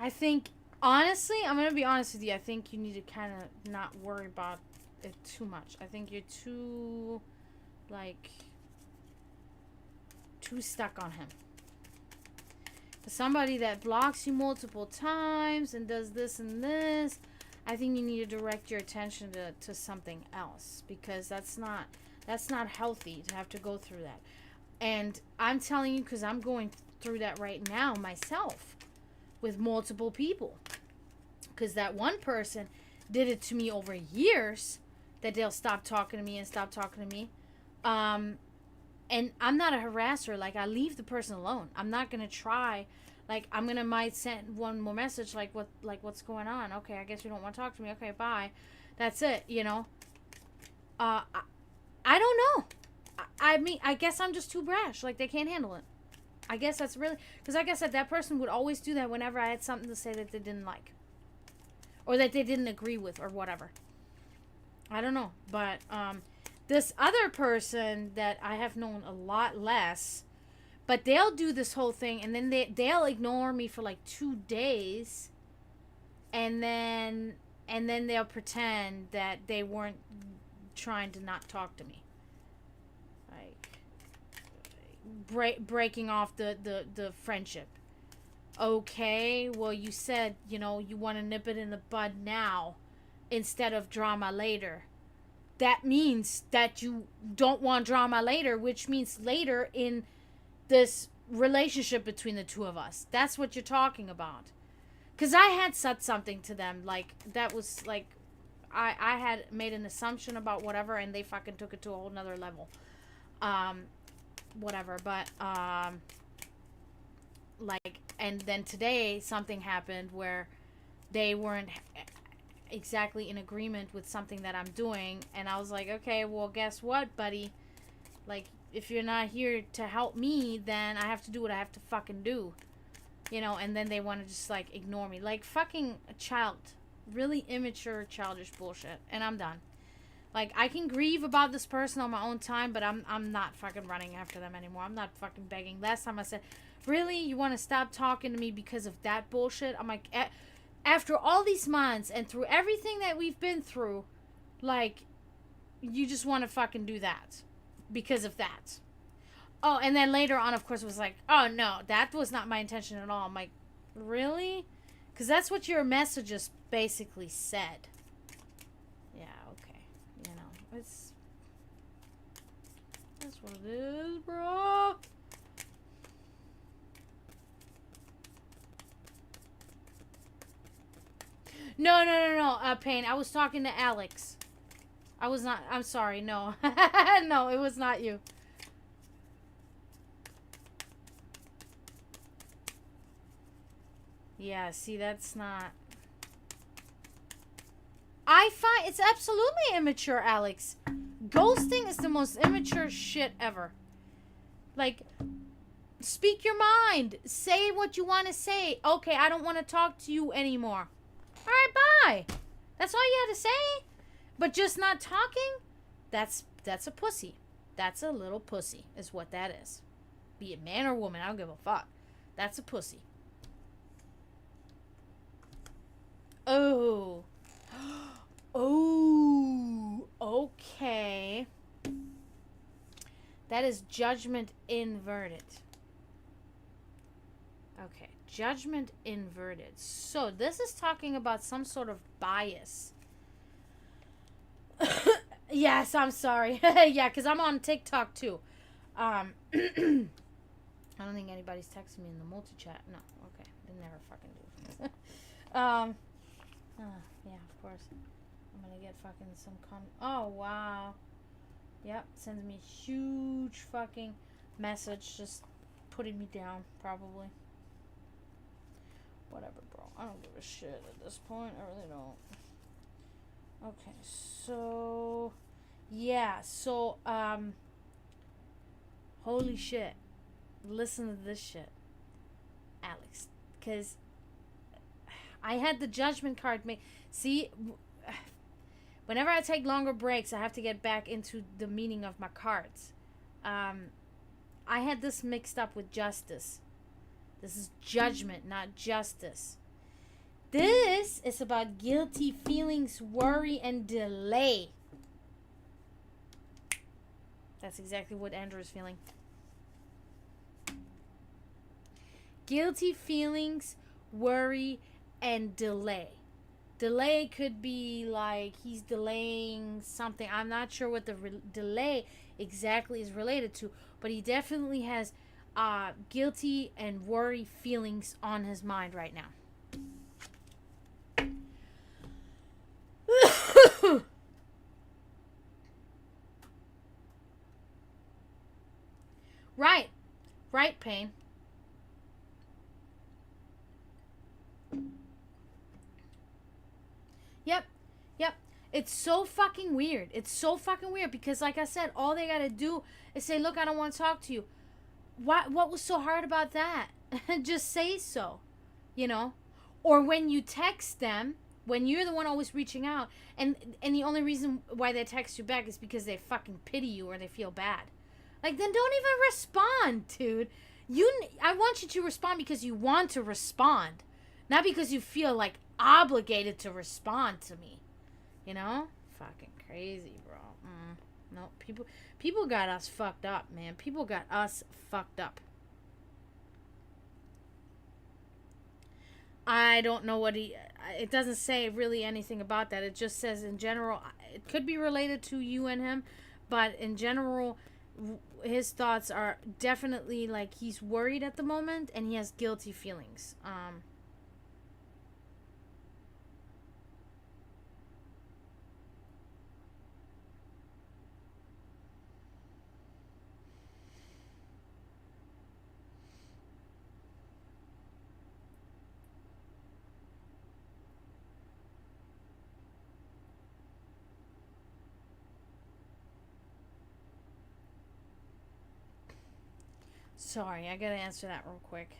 Speaker 1: I think honestly, I'm gonna be honest with you, I think you need to kinda not worry about it too much. I think you're too too stuck on him. Somebody that blocks you multiple times and does this and this, I think you need to direct your attention to something else because that's not healthy to have to go through that. And I'm telling you because I'm going through that right now myself with multiple people. Because that one person did it to me over years that they'll stop talking to me and stop talking to me. And I'm not a harasser. Like, I leave the person alone. I'm not going to try. Like, I'm going to might send one more message like what's going on? Okay, I guess you don't want to talk to me. Okay, bye. That's it, you know. I don't know. I mean, I guess I'm just too brash. Like, they can't handle it. I guess that's really... Because like I said, that person would always do that whenever I had something to say that they didn't like. Or that they didn't agree with or whatever. I don't know. But, this other person that I have known a lot less, but they'll do this whole thing and then they'll ignore me for like 2 days and then they'll pretend that they weren't trying to not talk to me. Like breaking off the friendship. Okay, well you said, you know, you want to nip it in the bud now instead of drama later. That means that you don't want drama later, which means later in this relationship between the two of us. That's what you're talking about. Because I had said something to them, like, that was, like, I had made an assumption about whatever, and they fucking took it to a whole nother level. Whatever, but, like, and then today something happened where they weren't exactly in agreement with something that I'm doing, and I was like, okay, well, guess what, buddy? Like, if you're not here to help me, then I have to do what I have to fucking do, you know. And then they want to just like ignore me, like fucking a child, really immature, childish bullshit. And I'm done. Like, I can grieve about this person on my own time, but I'm not fucking running after them anymore. I'm not fucking begging. Last time I said, really, you want to stop talking to me because of that bullshit? I'm like, after all these months and through everything that we've been through, like, you just want to fucking do that because of that. Oh, and then later on, of course, it was like, oh, no, that was not my intention at all. I'm like, really? Because that's what your messages basically said. Yeah, okay. You know, that's what it is, bro. No, Payne. I was talking to Alex. I was not. I'm sorry. No. No, it was not you. Yeah, see, that's not... I find it's absolutely immature, Alex. Ghosting is the most immature shit ever. Like, speak your mind. Say what you want to say. Okay, I don't want to talk to you anymore. Alright, bye. That's all you had to say? But just not talking? That's a pussy. That's a little pussy, is what that is. Be it man or woman, I don't give a fuck. That's a pussy. Oh. Oh. Okay. That is judgment inverted. Okay. Judgment inverted. So this is talking about some sort of bias. Yes, I'm sorry. Yeah, because I'm on TikTok too. I don't think anybody's texting me in the multi chat. No, okay, they never fucking do. Yeah, of course. I'm gonna get fucking some Oh wow. Yep, sends me a huge fucking message, just putting me down, probably. Whatever, bro. I don't give a shit at this point. I really don't. Okay, so yeah, so holy shit. Listen to this shit, Alex, because I had the judgment card made. See, whenever I take longer breaks, I have to get back into the meaning of my cards. I had this mixed up with justice. This is judgment, not justice. This is about guilty feelings, worry, and delay. That's exactly what Andrew is feeling. Guilty feelings, worry, and delay. Delay could be like he's delaying something. I'm not sure what the delay exactly is related to, but he definitely has guilty and worry feelings on his mind right now. Right. Right, Pain. Yep. Yep. It's so fucking weird. It's so fucking weird because, like I said, all they gotta do is say, "Look, I don't want to talk to you." What was so hard about that? Just say so, you know. Or when you text them, when you're the one always reaching out, and the only reason why they text you back is because they fucking pity you or they feel bad. Like, then don't even respond, dude. I want you to respond because you want to respond, not because you feel like obligated to respond to me. You know? Fucking crazy, bro. No, people got us fucked up, man. People got us fucked up. I don't know what it doesn't say really anything about that. It just says in general, it could be related to you and him, but in general, his thoughts are definitely like he's worried at the moment and he has guilty feelings. Sorry, I gotta answer that real quick.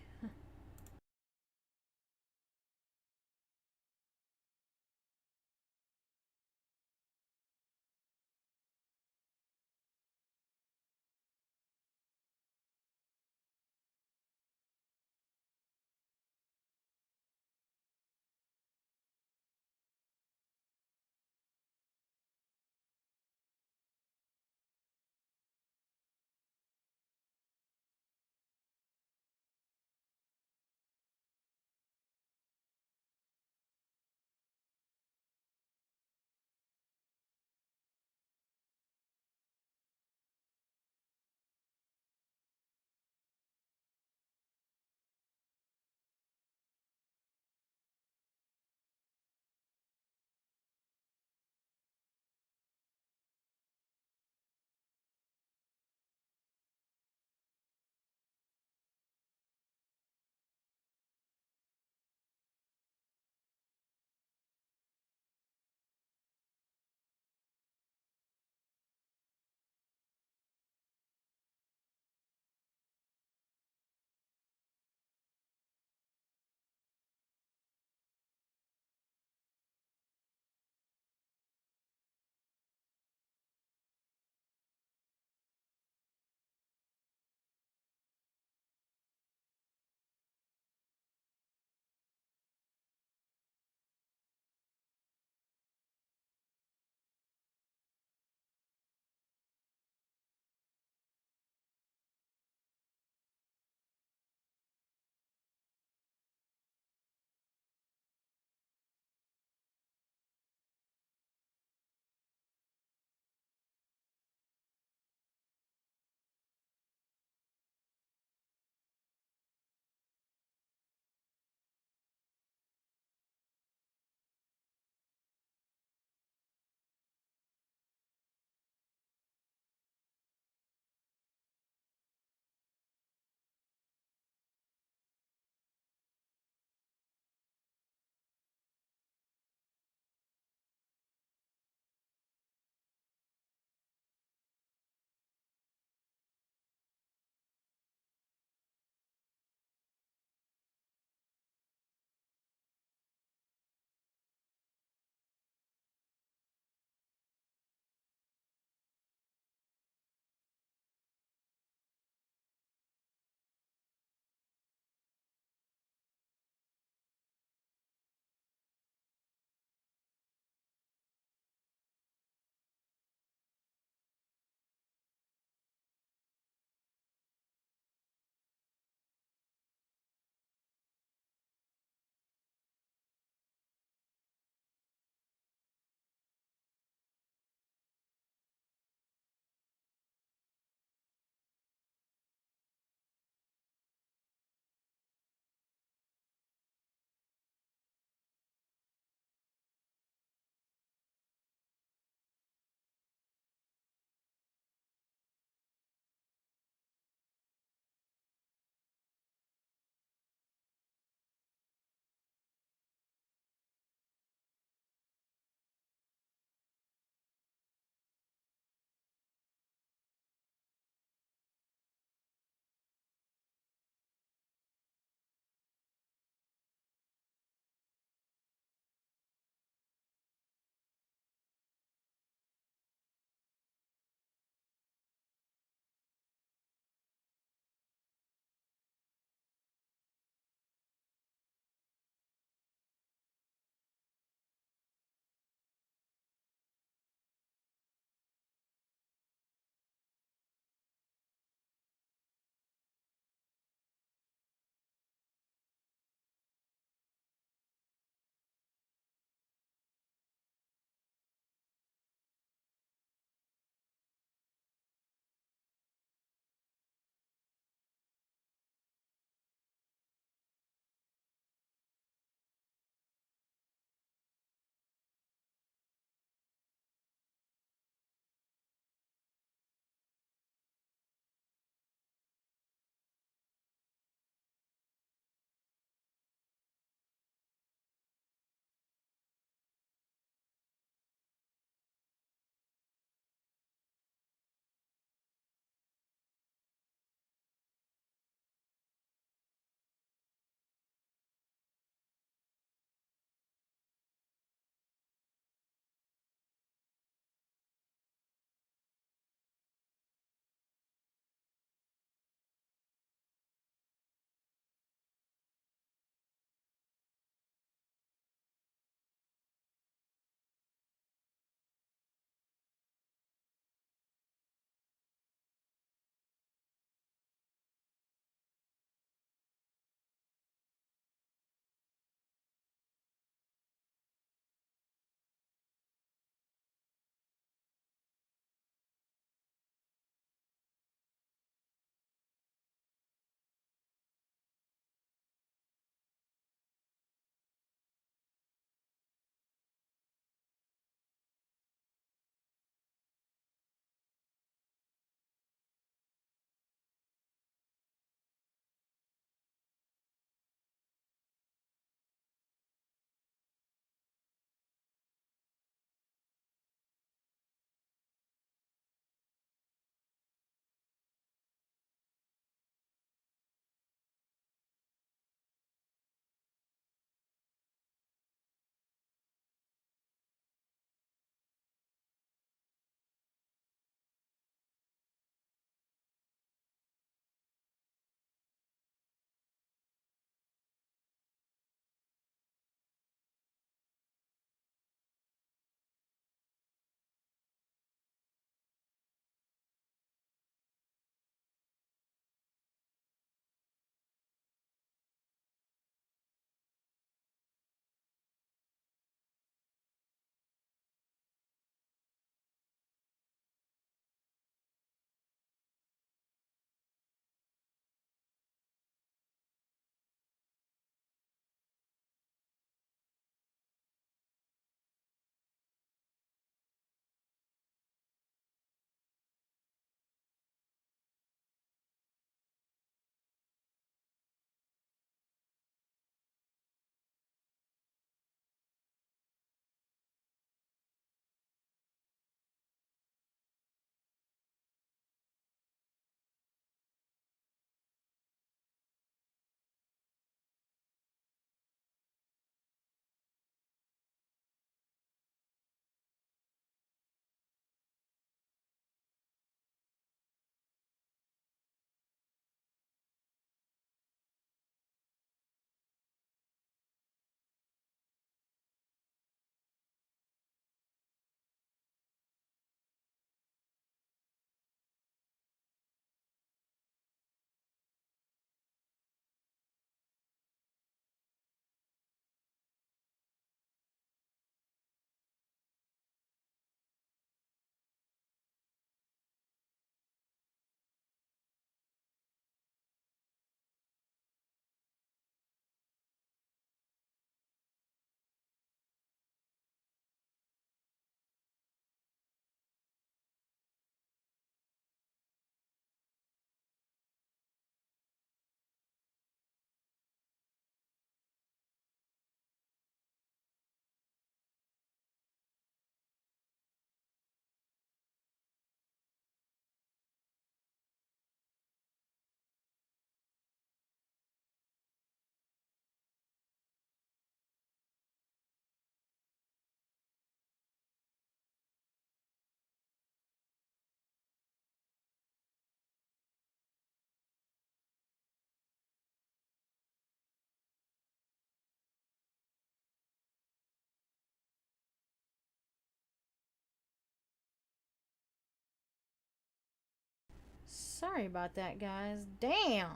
Speaker 1: Sorry about that, guys. Damn.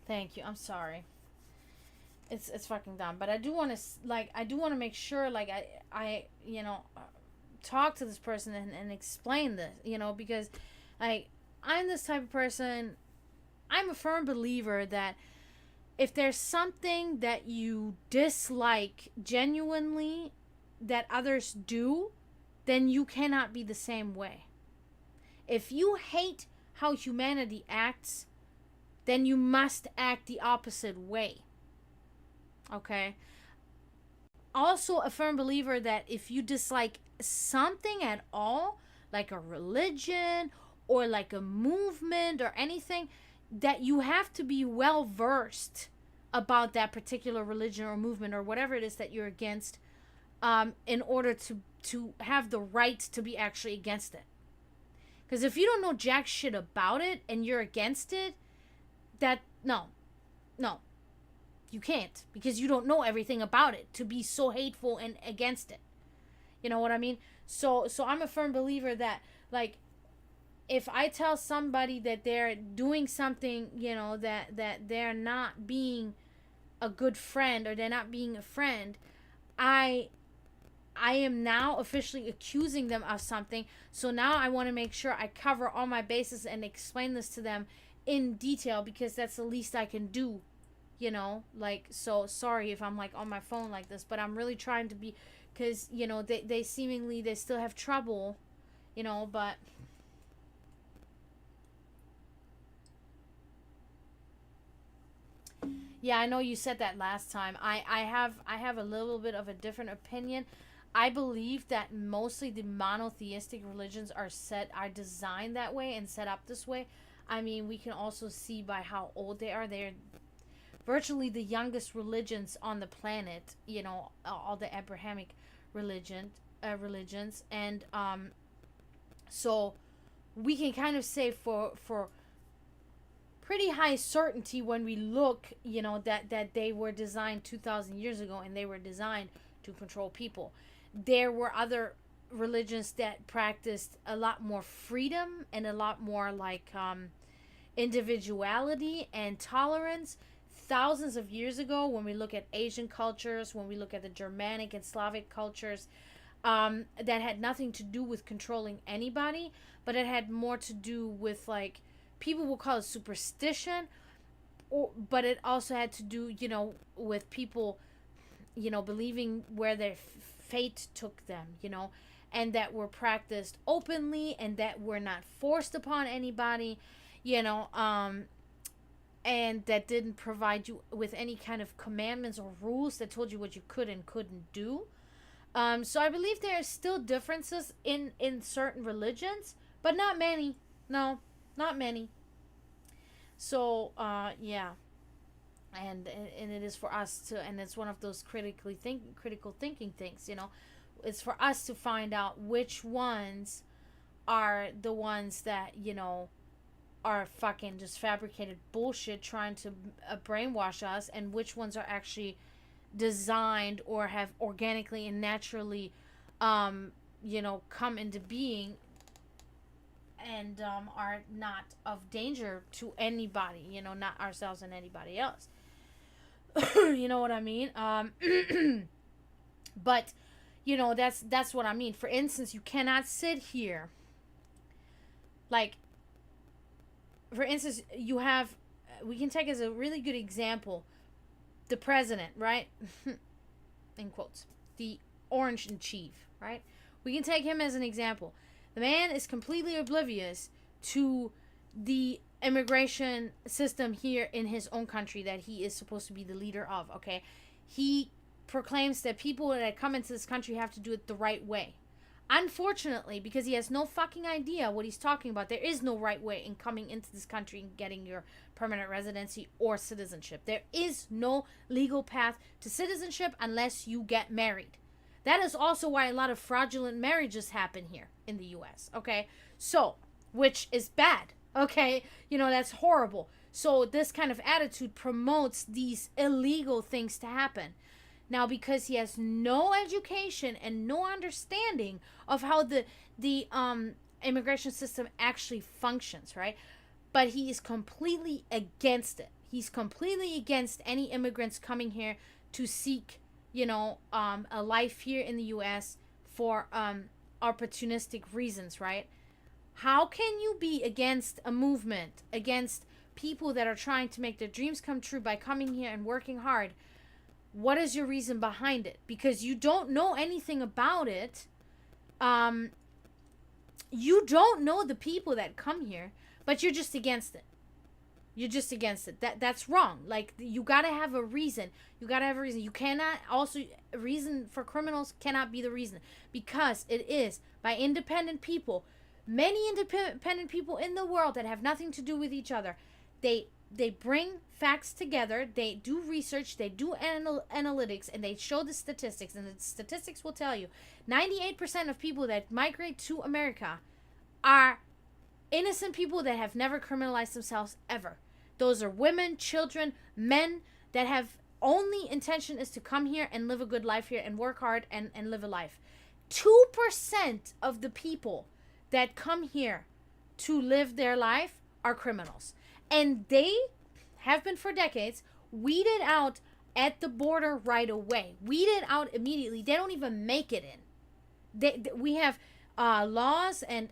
Speaker 1: Thank you. I'm sorry. It's fucking dumb, but I do want to make sure I talk to this person and explain this, because I'm this type of person. I'm a firm believer that if there's something that you dislike genuinely that others do, then you cannot be the same way. If you hate how humanity acts, then you must act the opposite way. Okay? Also, a firm believer that if you dislike something at all, like a religion or like a movement or anything, that you have to be well versed about that particular religion or movement or whatever it is that you're against, in order to have the right to be actually against it. Because if you don't know jack shit about it and you're against it, no, you can't, because you don't know everything about it to be so hateful and against it. You know what I mean? So I'm a firm believer that, like, if I tell somebody that they're doing something, that they're not being a good friend or they're not being a friend, I am now officially accusing them of something. So now I want to make sure I cover all my bases and explain this to them in detail, because that's the least I can do. So sorry if I'm on my phone like this, but I'm really trying to be, because they seemingly they still have trouble, but yeah, I know you said that last time. I have a little bit of a different opinion. I believe that mostly the monotheistic religions are designed that way and set up this way. I mean, we can also see by how old they are. They're virtually the youngest religions on the planet. All the Abrahamic religions, and so we can kind of say for pretty high certainty when we look, that they were designed 2,000 years ago and they were designed to control people. There were other religions that practiced a lot more freedom and a lot more individuality and tolerance thousands of years ago. When we look at Asian cultures, when we look at the Germanic and Slavic cultures, that had nothing to do with controlling anybody, but it had more to do with, people will call it superstition, but it also had to do, with people, believing where their fate took them, and that were practiced openly and that were not forced upon anybody, and that didn't provide you with any kind of commandments or rules that told you what you could and couldn't do. So I believe there are still differences in certain religions, but not many. No, not many. So yeah, and it is for us to, and it's one of those critical thinking things. It's for us to find out which ones are the ones that are fucking just fabricated bullshit trying to brainwash us, and which ones are actually designed or have organically and naturally come into being and are not of danger to anybody, not ourselves and anybody else. You know what I mean? But that's what I mean. For instance, you cannot sit here, for instance, we can take as a really good example the president, right? In quotes, the orange in chief, right? We can take him as an example. The man is completely oblivious to the immigration system here in his own country that he is supposed to be the leader of, okay? He proclaims that people that come into this country have to do it the right way. Unfortunately, because he has no fucking idea what he's talking about, there is no right way in coming into this country and getting your permanent residency or citizenship. There is no legal path to citizenship unless you get married. That is also why a lot of fraudulent marriages happen here in the U.S., okay? So, which is bad, okay? That's horrible. So this kind of attitude promotes these illegal things to happen. Now, because he has no education and no understanding of how the immigration system actually functions, right? But he is completely against it. He's completely against any immigrants coming here to seek, a life here in the U.S. for opportunistic reasons, right? How can you be against a movement, against people that are trying to make their dreams come true by coming here and working hard? What is your reason behind it? Because you don't know anything about it. You don't know the people that come here, but you're just against it. You're just against it. That's wrong. Like, you gotta have a reason. You gotta have a reason. You cannot also, a reason for criminals cannot be the reason, because it is by independent people. Many independent people in the world that have nothing to do with each other. They bring facts together, they do research, they do analytics, and they show the statistics. And the statistics will tell you 98% of people that migrate to America are innocent people that have never criminalized themselves ever. Those are women, children, men that have only intention is to come here and live a good life here and work hard and live a life. 2% of the people that come here to live their life are criminals. And they have been for decades weeded out at the border right away. Weeded out immediately. They don't even make it in. We have laws and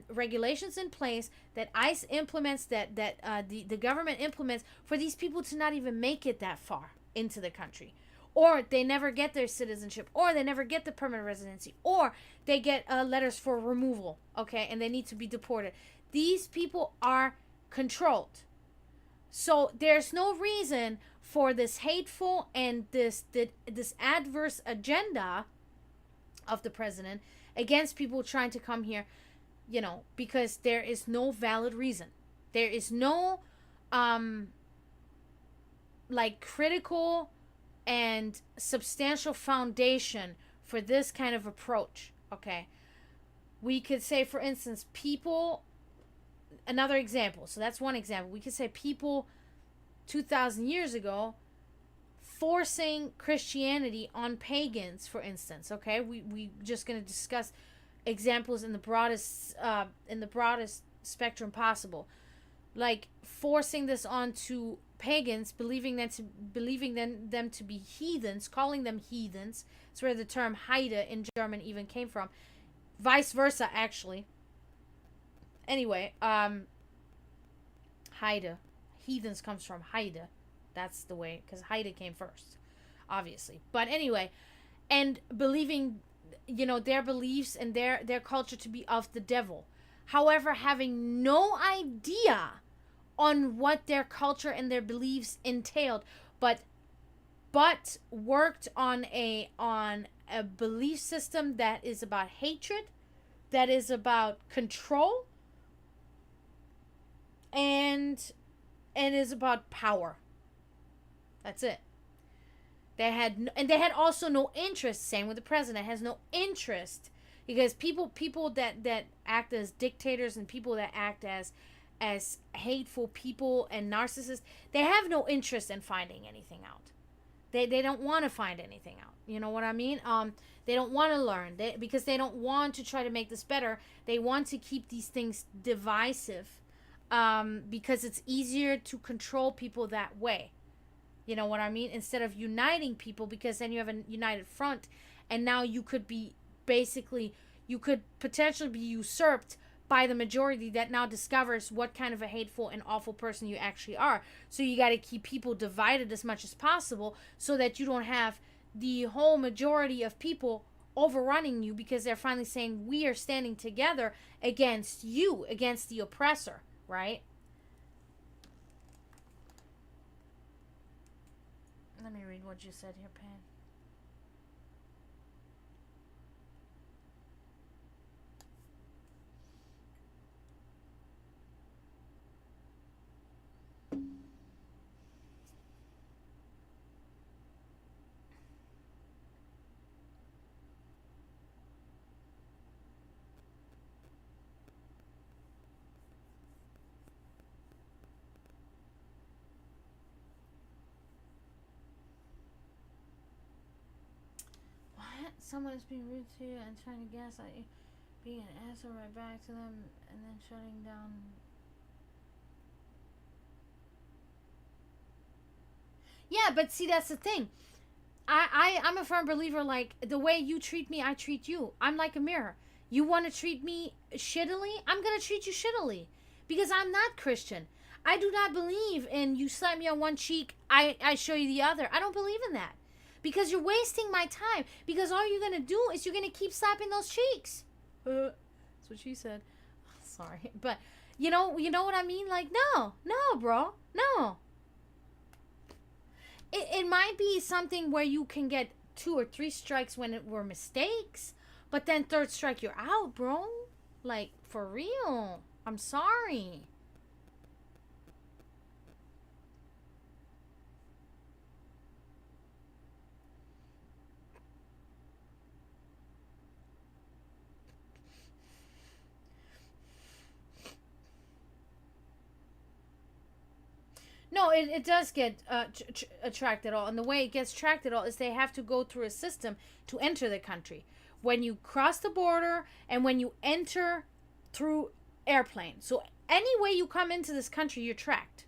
Speaker 1: regulations in place that ICE implements, that the government implements for these people to not even make it that far into the country. Or they never get their citizenship, or they never get the permanent residency, or they get letters for removal, okay, and they need to be deported. These people are controlled. So there's no reason for this hateful and this adverse agenda of the president against people trying to come here, because there is no valid reason. There is no critical and substantial foundation for this kind of approach, okay? We could say, for instance, another example. So that's one example. We could say people 2,000 years ago forcing Christianity on pagans, for instance, okay? We just going to discuss examples in the broadest spectrum possible. Like forcing this onto pagans, believing them to be heathens, calling them heathens. It's where the term Heide in German even came from. Vice versa, actually. Anyway, Heide. Heathens comes from Heide. That's the way, because Heide came first, obviously. But anyway, and believing, their beliefs and their culture to be of the devil. However, having no idea on what their culture and their beliefs entailed, but worked on a belief system that is about hatred, that is about control, and is about power. That's it. They had also no interest. Same with the president, has no interest, because people that act as dictators and people that act as hateful people and narcissists, they have no interest in finding anything out. They don't want to find anything out. You know what I mean? They don't want to learn, because they don't want to try to make this better. They want to keep these things divisive, because it's easier to control people that way. You know what I mean? Instead of uniting people, because then you have a united front, and now you could potentially be usurped by the majority that now discovers what kind of a hateful and awful person you actually are. So you got to keep people divided as much as possible, so that you don't have the whole majority of people overrunning you, because they're finally saying, we are standing together against you, against the oppressor, right? Let me read what you said here, Pan. someone is being rude to you and trying to gaslight you, being an asshole right back to them, and then shutting down. Yeah, but see, that's the thing. I'm a firm believer, like, the way you treat me, I treat you. I'm like a mirror. You want to treat me shittily? I'm going to treat you shittily. Because I'm not Christian. I do not believe in you slap me on one cheek, I show you the other. I don't believe in that. Because you're wasting my time. Because all you're going to do is you're going to keep slapping those cheeks. That's what she said. Sorry. But, you know what I mean? Like, no, bro. No. It might be something where you can get 2 or 3 strikes when it were mistakes, but then third strike you're out, bro. Like, for real. I'm sorry. No, it does get tracked at all. And the way it gets tracked at all is they have to go through a system to enter the country. When you cross the border and when you enter through airplane. So any way you come into this country, you're tracked.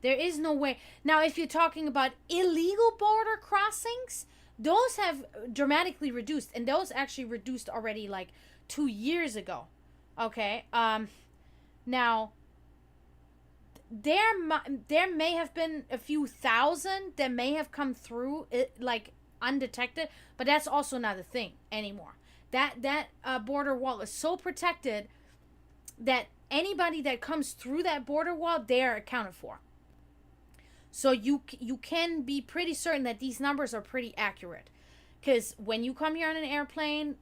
Speaker 1: There is no way. Now, if you're talking about illegal border crossings, those have dramatically reduced. And those actually reduced already like 2 years ago. Okay? Now, there may have been a few thousand that may have come through it, like, undetected, but that's also not a thing anymore. That border wall is so protected that anybody that comes through that border wall, they're accounted for. So you can be pretty certain that these numbers are pretty accurate, because when you come here on an airplane,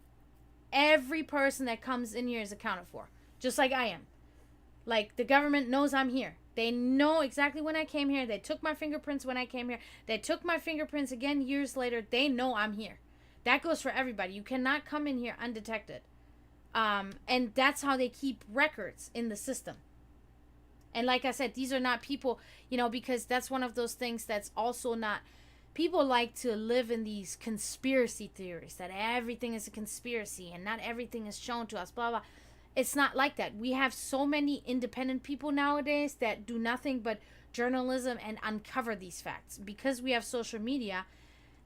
Speaker 1: every person that comes in here is accounted for, just like I am. Like, the government knows I'm here. They know exactly when I came here. They took my fingerprints when I came here. They took my fingerprints again years later. They know I'm here. That goes for everybody. You cannot come in here undetected. And that's how they keep records in the system. And like I said, these are not people, because that's one of those things that's also not... People like to live in these conspiracy theories, that everything is a conspiracy and not everything is shown to us, blah, blah. It's not like that. We have so many independent people nowadays that do nothing but journalism and uncover these facts. Because we have social media,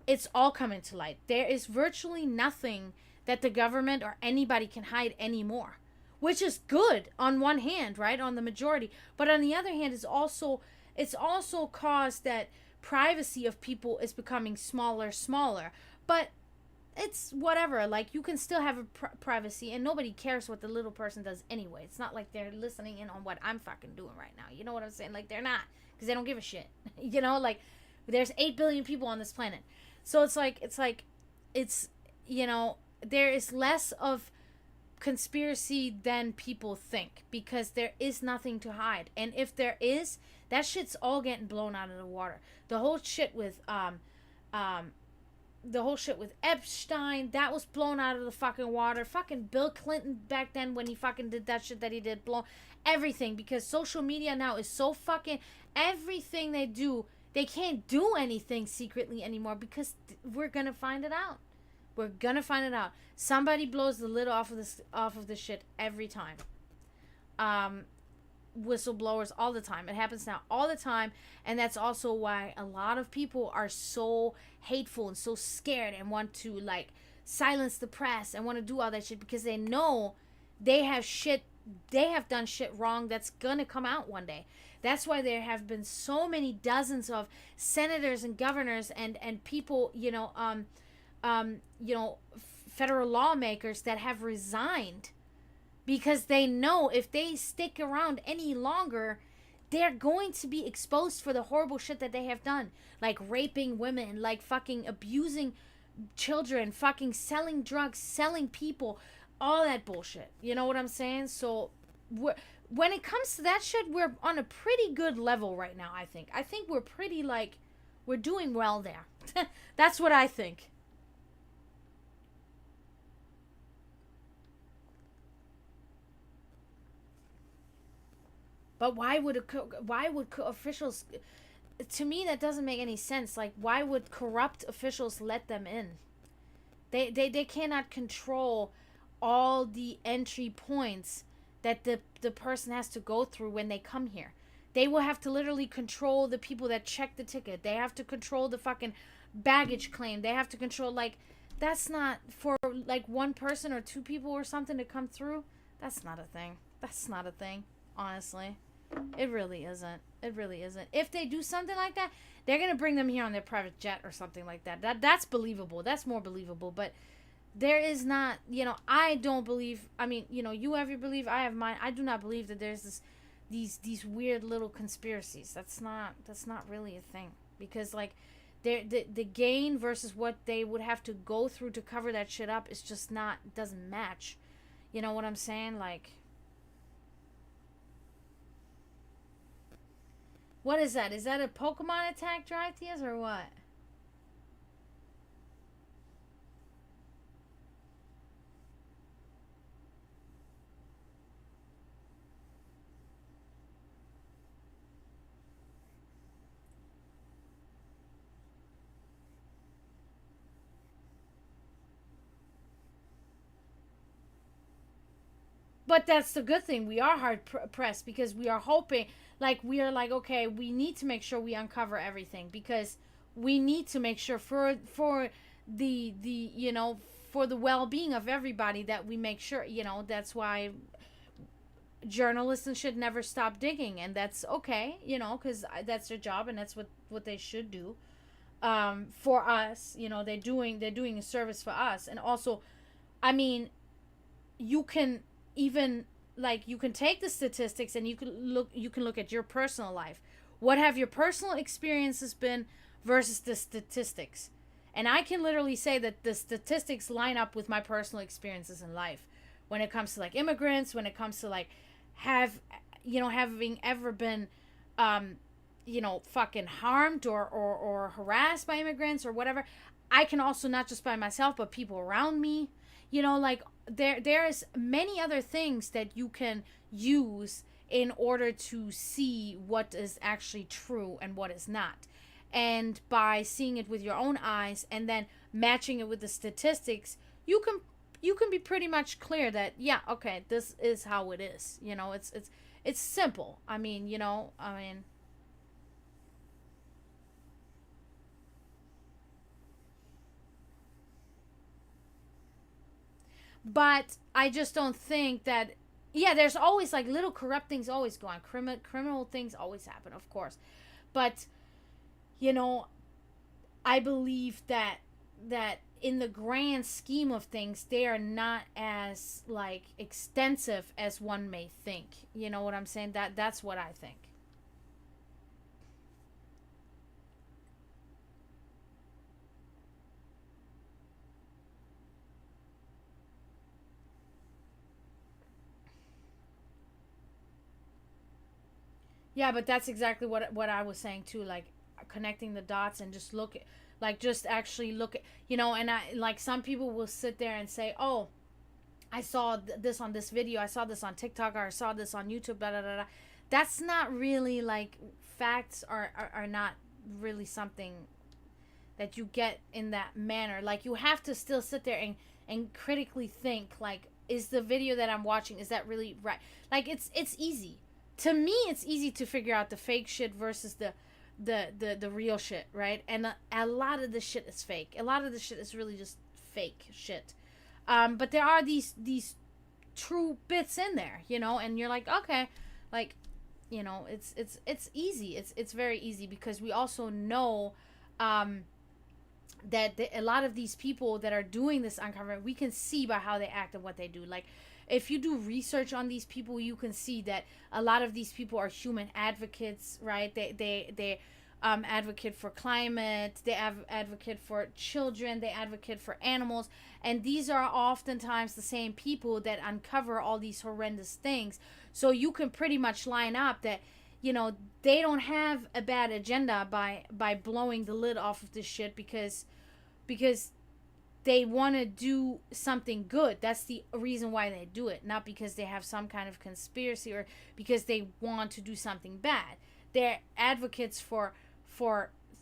Speaker 1: it's all coming to light. There is virtually nothing that the government or anybody can hide anymore, which is good on one hand, right? On the majority. But on the other hand, it's also caused that privacy of people is becoming smaller. But it's whatever. Like, you can still have a privacy, and nobody cares what the little person does anyway. It's not like they're listening in on what I'm fucking doing right now. You know what I'm saying? Like, they're not, because they don't give a shit. Like, there's 8 billion people on this planet. So it's there is less of conspiracy than people think, because there is nothing to hide. And if there is, that shit's all getting blown out of the water. The whole shit with Epstein, that was blown out of the fucking water. Fucking Bill Clinton back then, when he fucking did that shit that he did, blow everything. Because social media now is so fucking... Everything they do, they can't do anything secretly anymore, because we're gonna find it out. We're gonna find it out. Somebody blows the lid off of this shit every time. Whistleblowers all the time. It happens now all the time, and that's also why a lot of people are so hateful and so scared and want to, like, silence the press and want to do all that shit, because they know they have done shit wrong that's gonna come out one day. That's why there have been so many dozens of senators and governors and people, federal lawmakers that have resigned, because they know if they stick around any longer, they're going to be exposed for the horrible shit that they have done. Like raping women, like fucking abusing children, fucking selling drugs, selling people, all that bullshit. You know what I'm saying? So when it comes to that shit, we're on a pretty good level right now, I think. I think we're pretty, like, we're doing well there. That's what I think. But why would officials... To me, that doesn't make any sense. Like, why would corrupt officials let them in? They cannot control all the entry points that the person has to go through when they come here. They will have to literally control the people that check the ticket. They have to control the fucking baggage claim. They have to control, like, that's not for like one person or two people or something to come through. That's not a thing. That's not a thing, honestly. It really isn't. It really isn't. If they do something like that, they're gonna bring them here on their private jet or something like that. That's believable. That's more believable. But there is not, I don't believe. I mean, you have your belief, I have mine. I do not believe that there's these weird little conspiracies. That's not really a thing, because like the gain versus what they would have to go through to cover that shit up is just not, doesn't match. You know what I'm saying? Like, what is that? Is that a Pokemon attack, Drytias, or what? But that's the good thing. We are hard pressed because we are hoping, like, we are like, okay, we need to make sure we uncover everything, because we need to make sure for the for the well-being of everybody, that we make sure, that's why journalists and should never stop digging, and that's okay, because that's their job, and that's what they should do, for us. They're doing a service for us. And also, I mean, you can even, like, you can take the statistics and you can look at your personal life. What have your personal experiences been versus the statistics? And I can literally say that the statistics line up with my personal experiences in life, when it comes to like immigrants, when it comes to like having ever been fucking harmed or harassed by immigrants or whatever. I can also, not just by myself, but people around me. Like, there's many other things that you can use in order to see what is actually true and what is not. And by seeing it with your own eyes and then matching it with the statistics, you can be pretty much clear that, yeah, okay, this is how it is. It's simple. I mean, but I just don't think that. Yeah, there's always like little corrupt things always go on. Criminal things always happen, of course. But you know, I believe that in the grand scheme of things, they are not as like extensive as one may think. You know what I'm saying? That's what I think. Yeah, but that's exactly what I was saying too. Like, connecting the dots and just look at, like, just actually look at, and I, like, some people will sit there and say, oh, I saw this on this video, I saw this on TikTok, or I saw this on YouTube, da da da da. That's not really like, facts are not really something that you get in that manner. Like, you have to still sit there and critically think, like, is the video that I'm watching, is that really right? Like, it's easy. To me, it's easy to figure out the fake shit versus the real shit, right? And a lot of the shit is fake. A lot of the shit is really just fake shit. But there are these true bits in there, and you're like, okay, like, it's easy. It's very easy, because we also know, that a lot of these people that are doing this uncovering, we can see by how they act and what they do. Like, if you do research on these people, you can see that a lot of these people are human advocates, right? They advocate for climate, they advocate for children, they advocate for animals, and these are oftentimes the same people that uncover all these horrendous things. So you can pretty much line up that, they don't have a bad agenda by blowing the lid off of this shit, because they want to do something good. That's the reason why they do it, not because they have some kind of conspiracy or because they want to do something bad. They're advocates for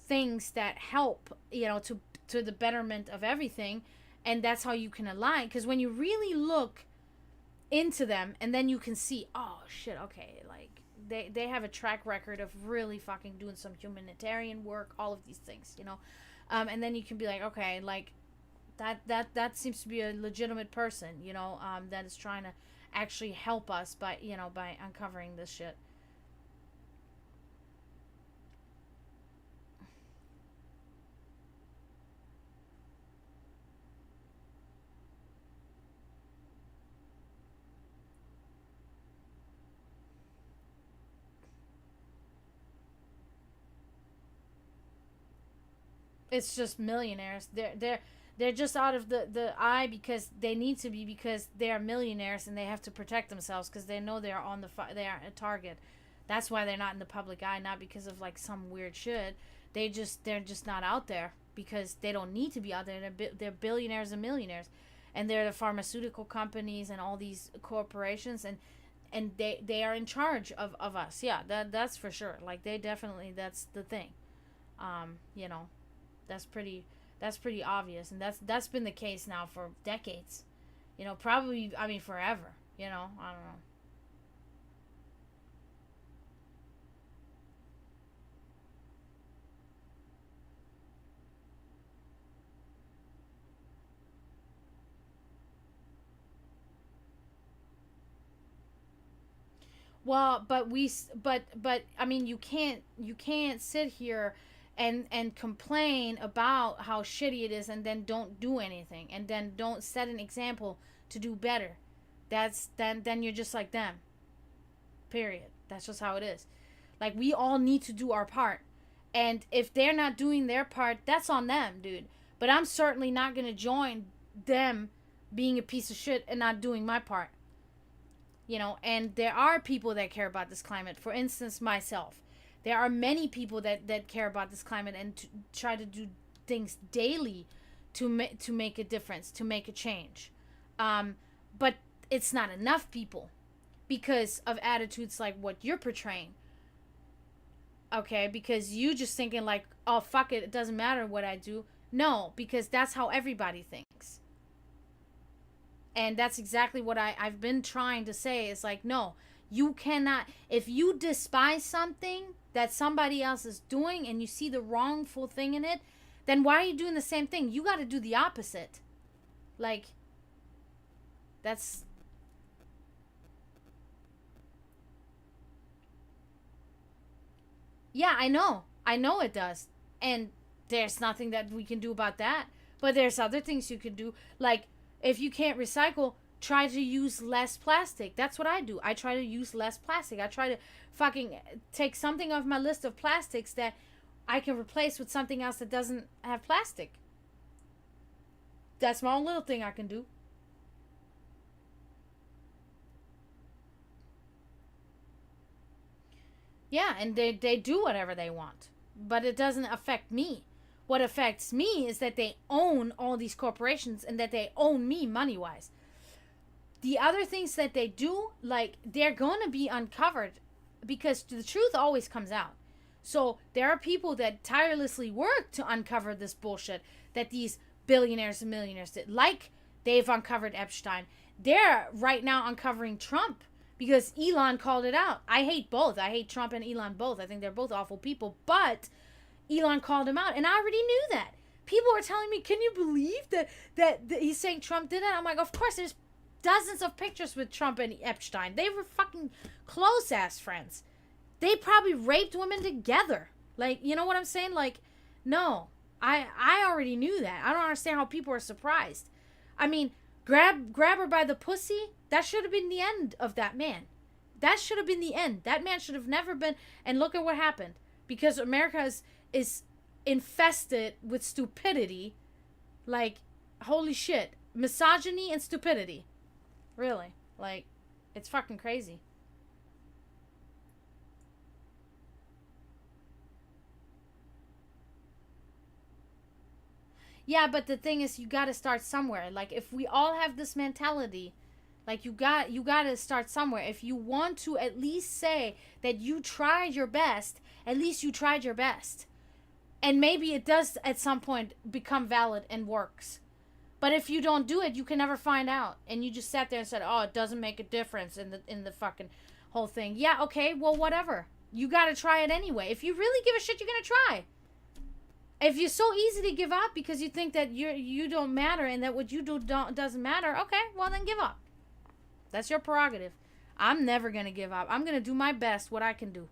Speaker 1: things that help, to the betterment of everything. And that's how you can align. Because when you really look into them, and then you can see, oh shit, okay, like they have a track record of really fucking doing some humanitarian work, all of these things, you know. And then you can be like, okay, like that seems to be a legitimate person, you know, that is trying to actually help us by, you know, by uncovering this shit. It's just millionaires. They're just out of the eye because they need to be, because they are millionaires and they have to protect themselves because they know they are on they are a target. That's why they're not in the public eye, not because of like some weird shit. They're just not out there because they don't need to be out there. They're billionaires and millionaires, and they're the pharmaceutical companies and all these corporations, and they are in charge of us. Yeah, that's for sure. Like they definitely, that's the thing. You know, that's pretty obvious, and that's been the case now for decades. You know, probably, I mean, forever. You know, I don't know. Well, but I mean, you can't sit here and complain about how shitty it is, and then don't do anything, and then don't set an example to do better. Then you're just like them. Period. That's just how it is. Like, we all need to do our part. And if they're not doing their part, that's on them, dude. But I'm certainly not going to join them being a piece of shit and not doing my part. You know, and there are people that care about this climate. For instance, myself. There are many people that care about this climate and try to do things daily to make a difference, to make a change. But it's not enough people because of attitudes like what you're portraying. Okay, because you just thinking like, oh, fuck it, it doesn't matter what I do. No, because that's how everybody thinks. And that's exactly what I've been trying to say. Is like, no, you cannot, if you despise something that somebody else is doing and you see the wrongful thing in it, then why are you doing the same thing? You got to do the opposite. Like, that's, yeah, I know. I know it does. And there's nothing that we can do about that. But there's other things you can do. Like, if you can't recycle, try to use less plastic. That's what I do. I try to use less plastic. I try to fucking take something off my list of plastics that I can replace with something else that doesn't have plastic. That's my own little thing I can do. Yeah, and they do whatever they want. But it doesn't affect me. What affects me is that they own all these corporations and that they own me money wise. The other things that they do, like, they're going to be uncovered because the truth always comes out. So there are people that tirelessly work to uncover this bullshit that these billionaires and millionaires did. Like, they've uncovered Epstein. They're right now uncovering Trump because Elon called it out. I hate both. I hate Trump and Elon both. I think they're both awful people. But Elon called him out, and I already knew that. People were telling me, "Can you believe that he's saying Trump did that?" I'm like, "Of course." There's dozens of pictures with Trump and Epstein. They were fucking close ass friends. They probably raped women together. Like, you know what I'm saying? Like, no, I already knew that. I don't understand how people are surprised. I mean, grab her by the pussy. That should have been the end of that man. That should have been the end. That man should have never been. And look at what happened. Because America is infested with stupidity. Like, holy shit. Misogyny and stupidity. Really. Like, it's fucking crazy. Yeah, but the thing is, you gotta start somewhere. Like, if we all have this mentality, like, you gotta start somewhere. If you want to at least say that you tried your best, at least you tried your best. And maybe it does at some point become valid and works. But if you don't do it, you can never find out. And you just sat there and said, "Oh, it doesn't make a difference in the fucking whole thing." Yeah, okay, well, whatever. You got to try it anyway. If you really give a shit, you're going to try. If you're so easy to give up because you think that you don't matter and that what you do doesn't matter, okay, well then give up. That's your prerogative. I'm never going to give up. I'm going to do my best, what I can do.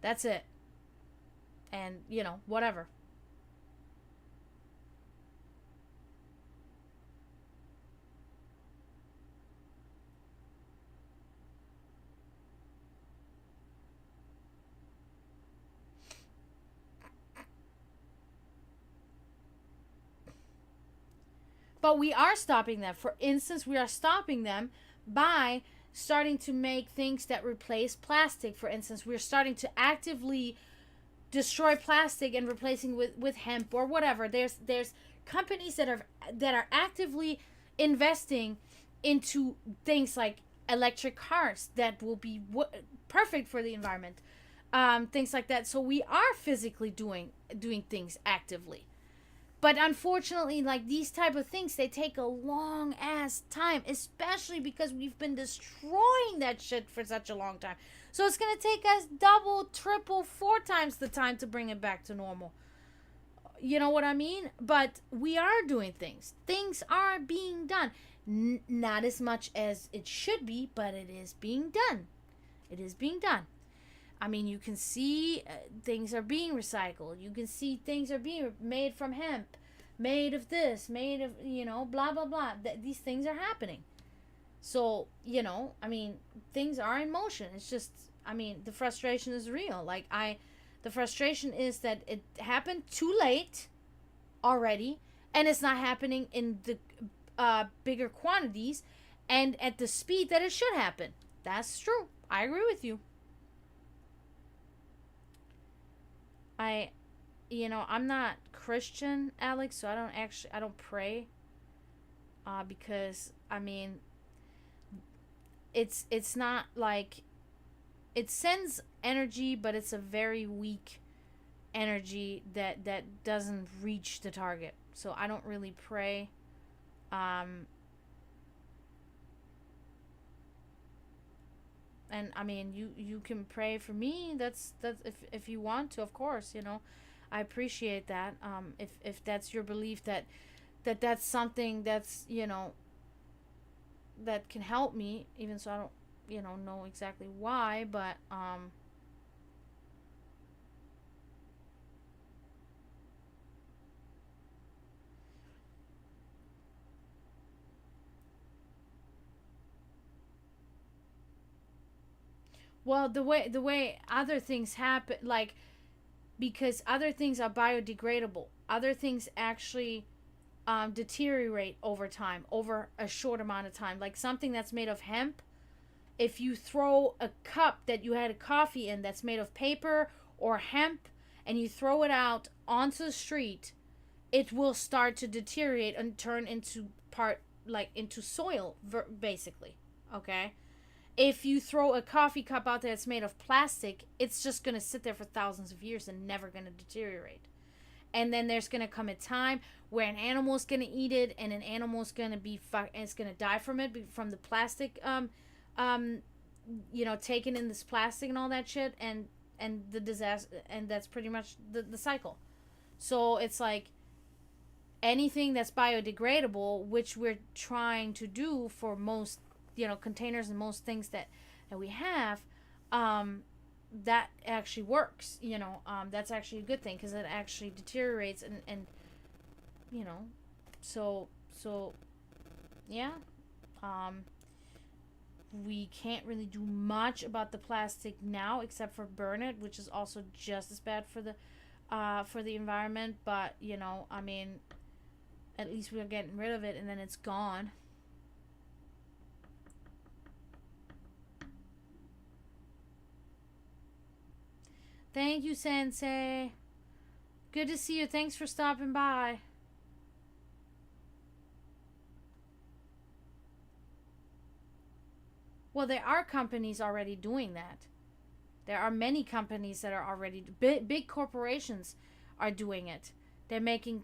Speaker 1: That's it. And, whatever. But we are stopping them. For instance, we are stopping them by starting to make things that replace plastic. For instance, we're starting to actively destroy plastic and replacing with hemp or whatever. There's companies that are actively investing into things like electric cars that will be perfect for the environment. Things like that. So we are physically doing things actively. But unfortunately, like these type of things, they take a long ass time, especially because we've been destroying that shit for such a long time. So it's gonna take us double, triple, 4 times the time to bring it back to normal. You know what I mean? But we are doing things. Things are being done. Not as much as it should be, but it is being done. It is being done. I mean, you can see things are being recycled. You can see things are being made from hemp, made of this, made of, blah, blah, blah. These things are happening. So, I mean, things are in motion. It's just, I mean, the frustration is real. The frustration is that it happened too late already, and it's not happening in the bigger quantities and at the speed that it should happen. That's true. I agree with you. I'm not Christian, Alex, so I don't pray, because, I mean, it's not like, it sends energy, but it's a very weak energy that doesn't reach the target. So I don't really pray. And I mean, you can pray for me. That's if you want to, of course. I appreciate that. If that's your belief that's something that's that can help me, even so I don't know exactly why, but well, the way other things happen, like, because other things are biodegradable, other things actually deteriorate over time, over a short amount of time. Like something that's made of hemp, if you throw a cup that you had a coffee in that's made of paper or hemp and you throw it out onto the street, it will start to deteriorate and turn into into soil, basically. Okay? If you throw a coffee cup out there that's made of plastic, it's just going to sit there for thousands of years and never going to deteriorate. And then there's going to come a time where an animal's going to eat it, and an animal's going to and it's going to die from it, from the plastic, taking in this plastic and all that shit, and the disaster, and that's pretty much the cycle. So it's like anything that's biodegradable, which we're trying to do for most containers and most things that we have, that actually works. That's actually a good thing, because it actually deteriorates and so yeah. We can't really do much about the plastic now except for burn it, which is also just as bad for the environment. But I mean, at least we're getting rid of it and then it's gone. Thank you, Sensei. Good to see you. Thanks for stopping by. Well, there are companies already doing that. There are many companies that are already big corporations are doing it. They're making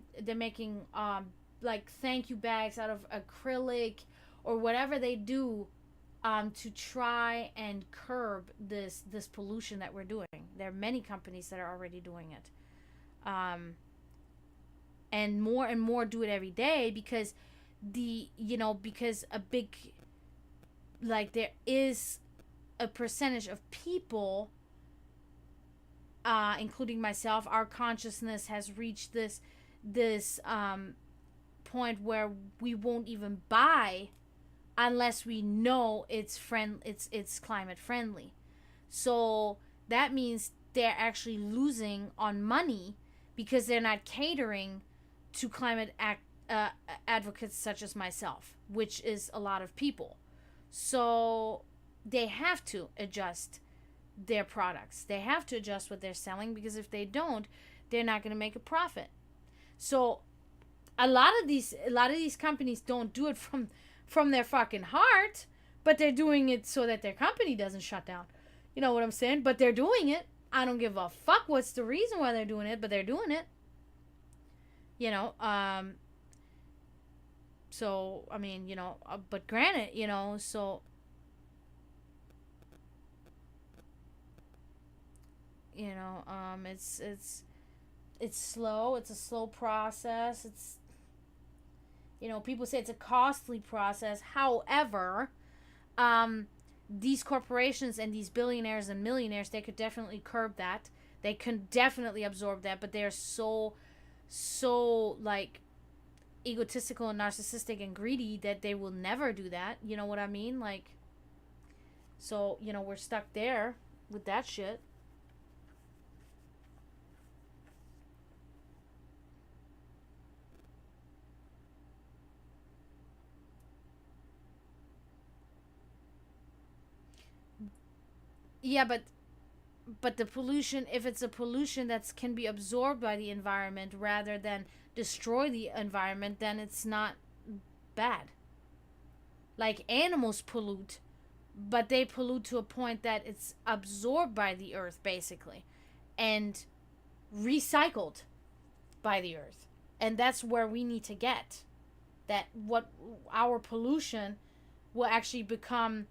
Speaker 1: like thank you bags out of acrylic or whatever they do to try and curb this pollution that we're doing. There are many companies that are already doing it, and more do it every day because because a big, like, there is a percentage of people, including myself, our consciousness has reached this point where we won't even buy unless we know it's climate friendly. So that means they're actually losing on money because they're not catering to advocates such as myself, which is a lot of people. So they have to adjust their products. They have to adjust what they're selling, because if they don't, they're not going to make a profit. So a lot of these companies don't do it from their fucking heart, but they're doing it so that their company doesn't shut down. You know what I'm saying? But they're doing it. I don't give a fuck what's the reason why they're doing it, but they're doing it. So, I mean, but granted, so, it's slow. It's a slow process. It's, people say it's a costly process. However, these corporations and these billionaires and millionaires, they could definitely curb that. They can definitely absorb that, but they're so like egotistical and narcissistic and greedy that they will never do that. You know what I mean? Like, so, we're stuck there with that shit. Yeah, but the pollution, if it's a pollution that can be absorbed by the environment rather than destroy the environment, then it's not bad. Like, animals pollute, but they pollute to a point that it's absorbed by the earth, basically, and recycled by the earth. And that's where we need to get. That what our pollution will actually become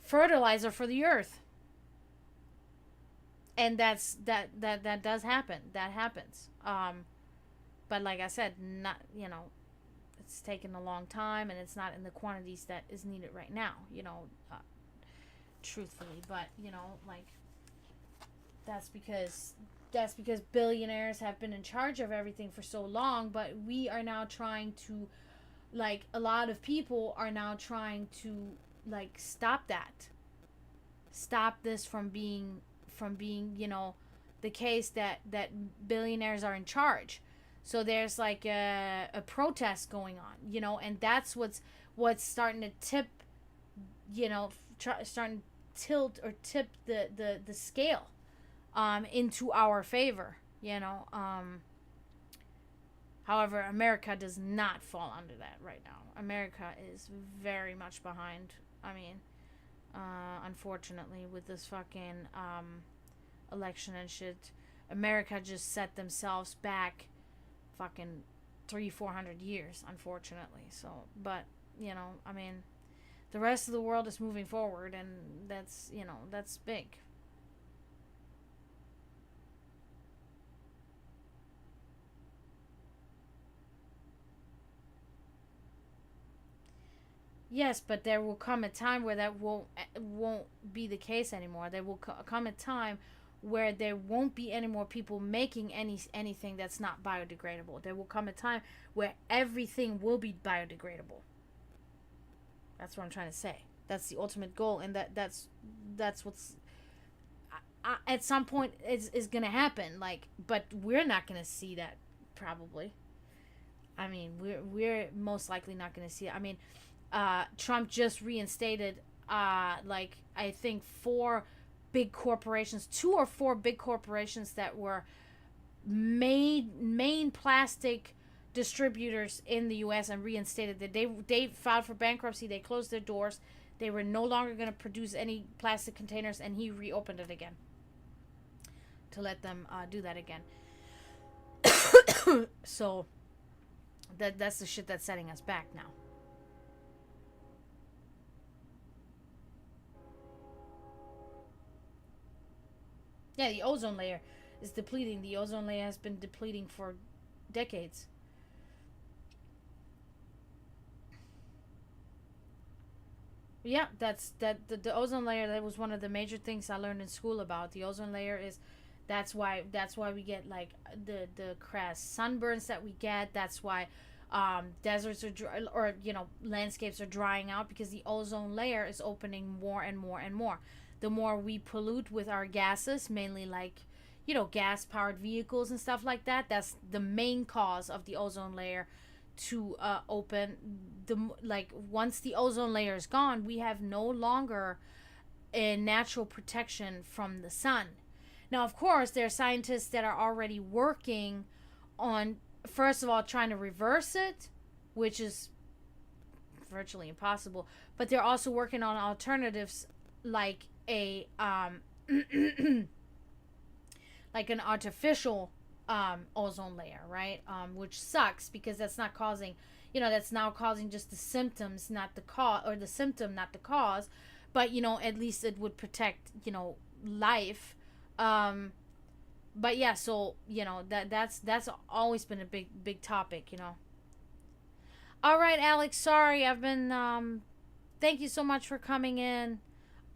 Speaker 1: fertilizer for the earth. And that does happen. That happens. But like I said, not, it's taken a long time, and it's not in the quantities that is needed right now, truthfully. But, like, that's because billionaires have been in charge of everything for so long. But we are now trying to, like, a lot of people are now trying to, like, stop this from being the case that billionaires are in charge. So there's like a protest going on, and that's what's starting to tip, starting to tilt or tip the scale into our favor, However, America does not fall under that right now. America is very much behind. I mean, unfortunately, with this fucking election and shit, America just set themselves back fucking 300-400 years, unfortunately. So, but, I mean, the rest of the world is moving forward, and that's big. Yes, but there will come a time where that won't be the case anymore. There will come a time where there won't be any more people making anything that's not biodegradable. There will come a time where everything will be biodegradable. That's what I'm trying to say. That's the ultimate goal, and that's what's at some point is gonna happen. Like, but we're not gonna see that probably. I mean, we're most likely not gonna see it. I mean, Trump just reinstated, like, I think two or four big corporations that were main plastic distributors in the U.S. and reinstated that they filed for bankruptcy. They closed their doors. They were no longer going to produce any plastic containers, and he reopened it again to let them do that again. So, That's the shit that's setting us back now. Yeah, the ozone layer is depleting. The ozone layer has been depleting for decades. Yeah, the ozone layer, that was one of the major things I learned in school about. The ozone layer is that's why we get like the crass sunburns that we get. That's why deserts are dry, or landscapes are drying out, because the ozone layer is opening more and more and more. The more we pollute with our gases, mainly like gas powered vehicles and stuff like that, that's the main cause of the ozone layer to open. The like Once the ozone layer is gone, we have no longer a natural protection from the sun. Now, of course, there are scientists that are already working on, first of all, trying to reverse it, which is virtually impossible. But they're also working on alternatives, like a like an artificial ozone layer, right? Which sucks, because that's not causing, that's now causing just the symptoms, not the cause, or the symptom, not the cause. But at least it would protect, life. But yeah, so that's always been a big topic. All right, Alex. Sorry, I've been. Thank you so much for coming in.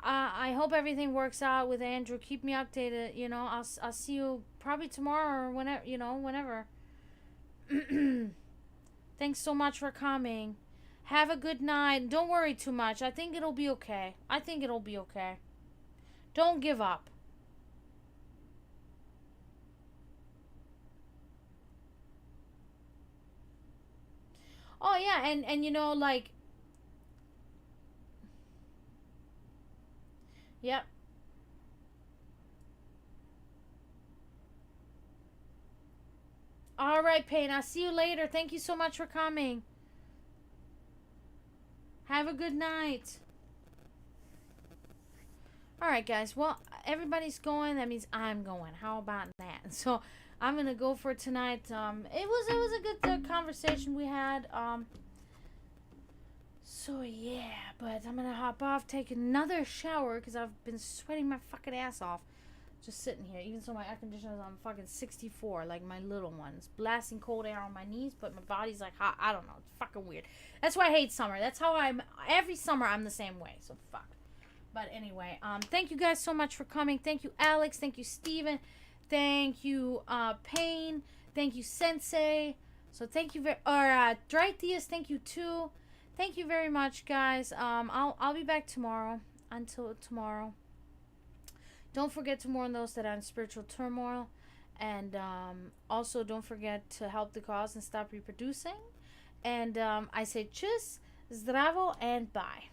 Speaker 1: I hope everything works out with Andrew. Keep me updated. I'll see you probably tomorrow or whenever. Whenever. Thanks so much for coming. Have a good night. Don't worry too much. I think it'll be okay. Don't give up. Oh yeah, and like, yep. All right, Payne. I'll see you later. Thank you so much for coming. Have a good night. All right, guys. Well, everybody's going. That means I'm going. How about that? So I'm gonna go for tonight. It was a good conversation we had. So yeah, but I'm gonna hop off, take another shower, because I've been sweating my fucking ass off. Just sitting here, even so my air conditioner is on fucking 64, like my little ones, blasting cold air on my knees, but my body's like hot. I don't know, it's fucking weird. That's why I hate summer. That's how every summer I'm the same way. So fuck. But anyway, thank you guys so much for coming. Thank you, Alex. Thank you, Steven. Thank you, Payne. Thank you, Sensei. So thank you Dritius. Thank you too. Thank you very much, guys. I'll be back tomorrow. Until tomorrow. Don't forget to mourn those that are in spiritual turmoil. And also don't forget to help the cause and stop reproducing. And I say tschüss, zdravo, and bye.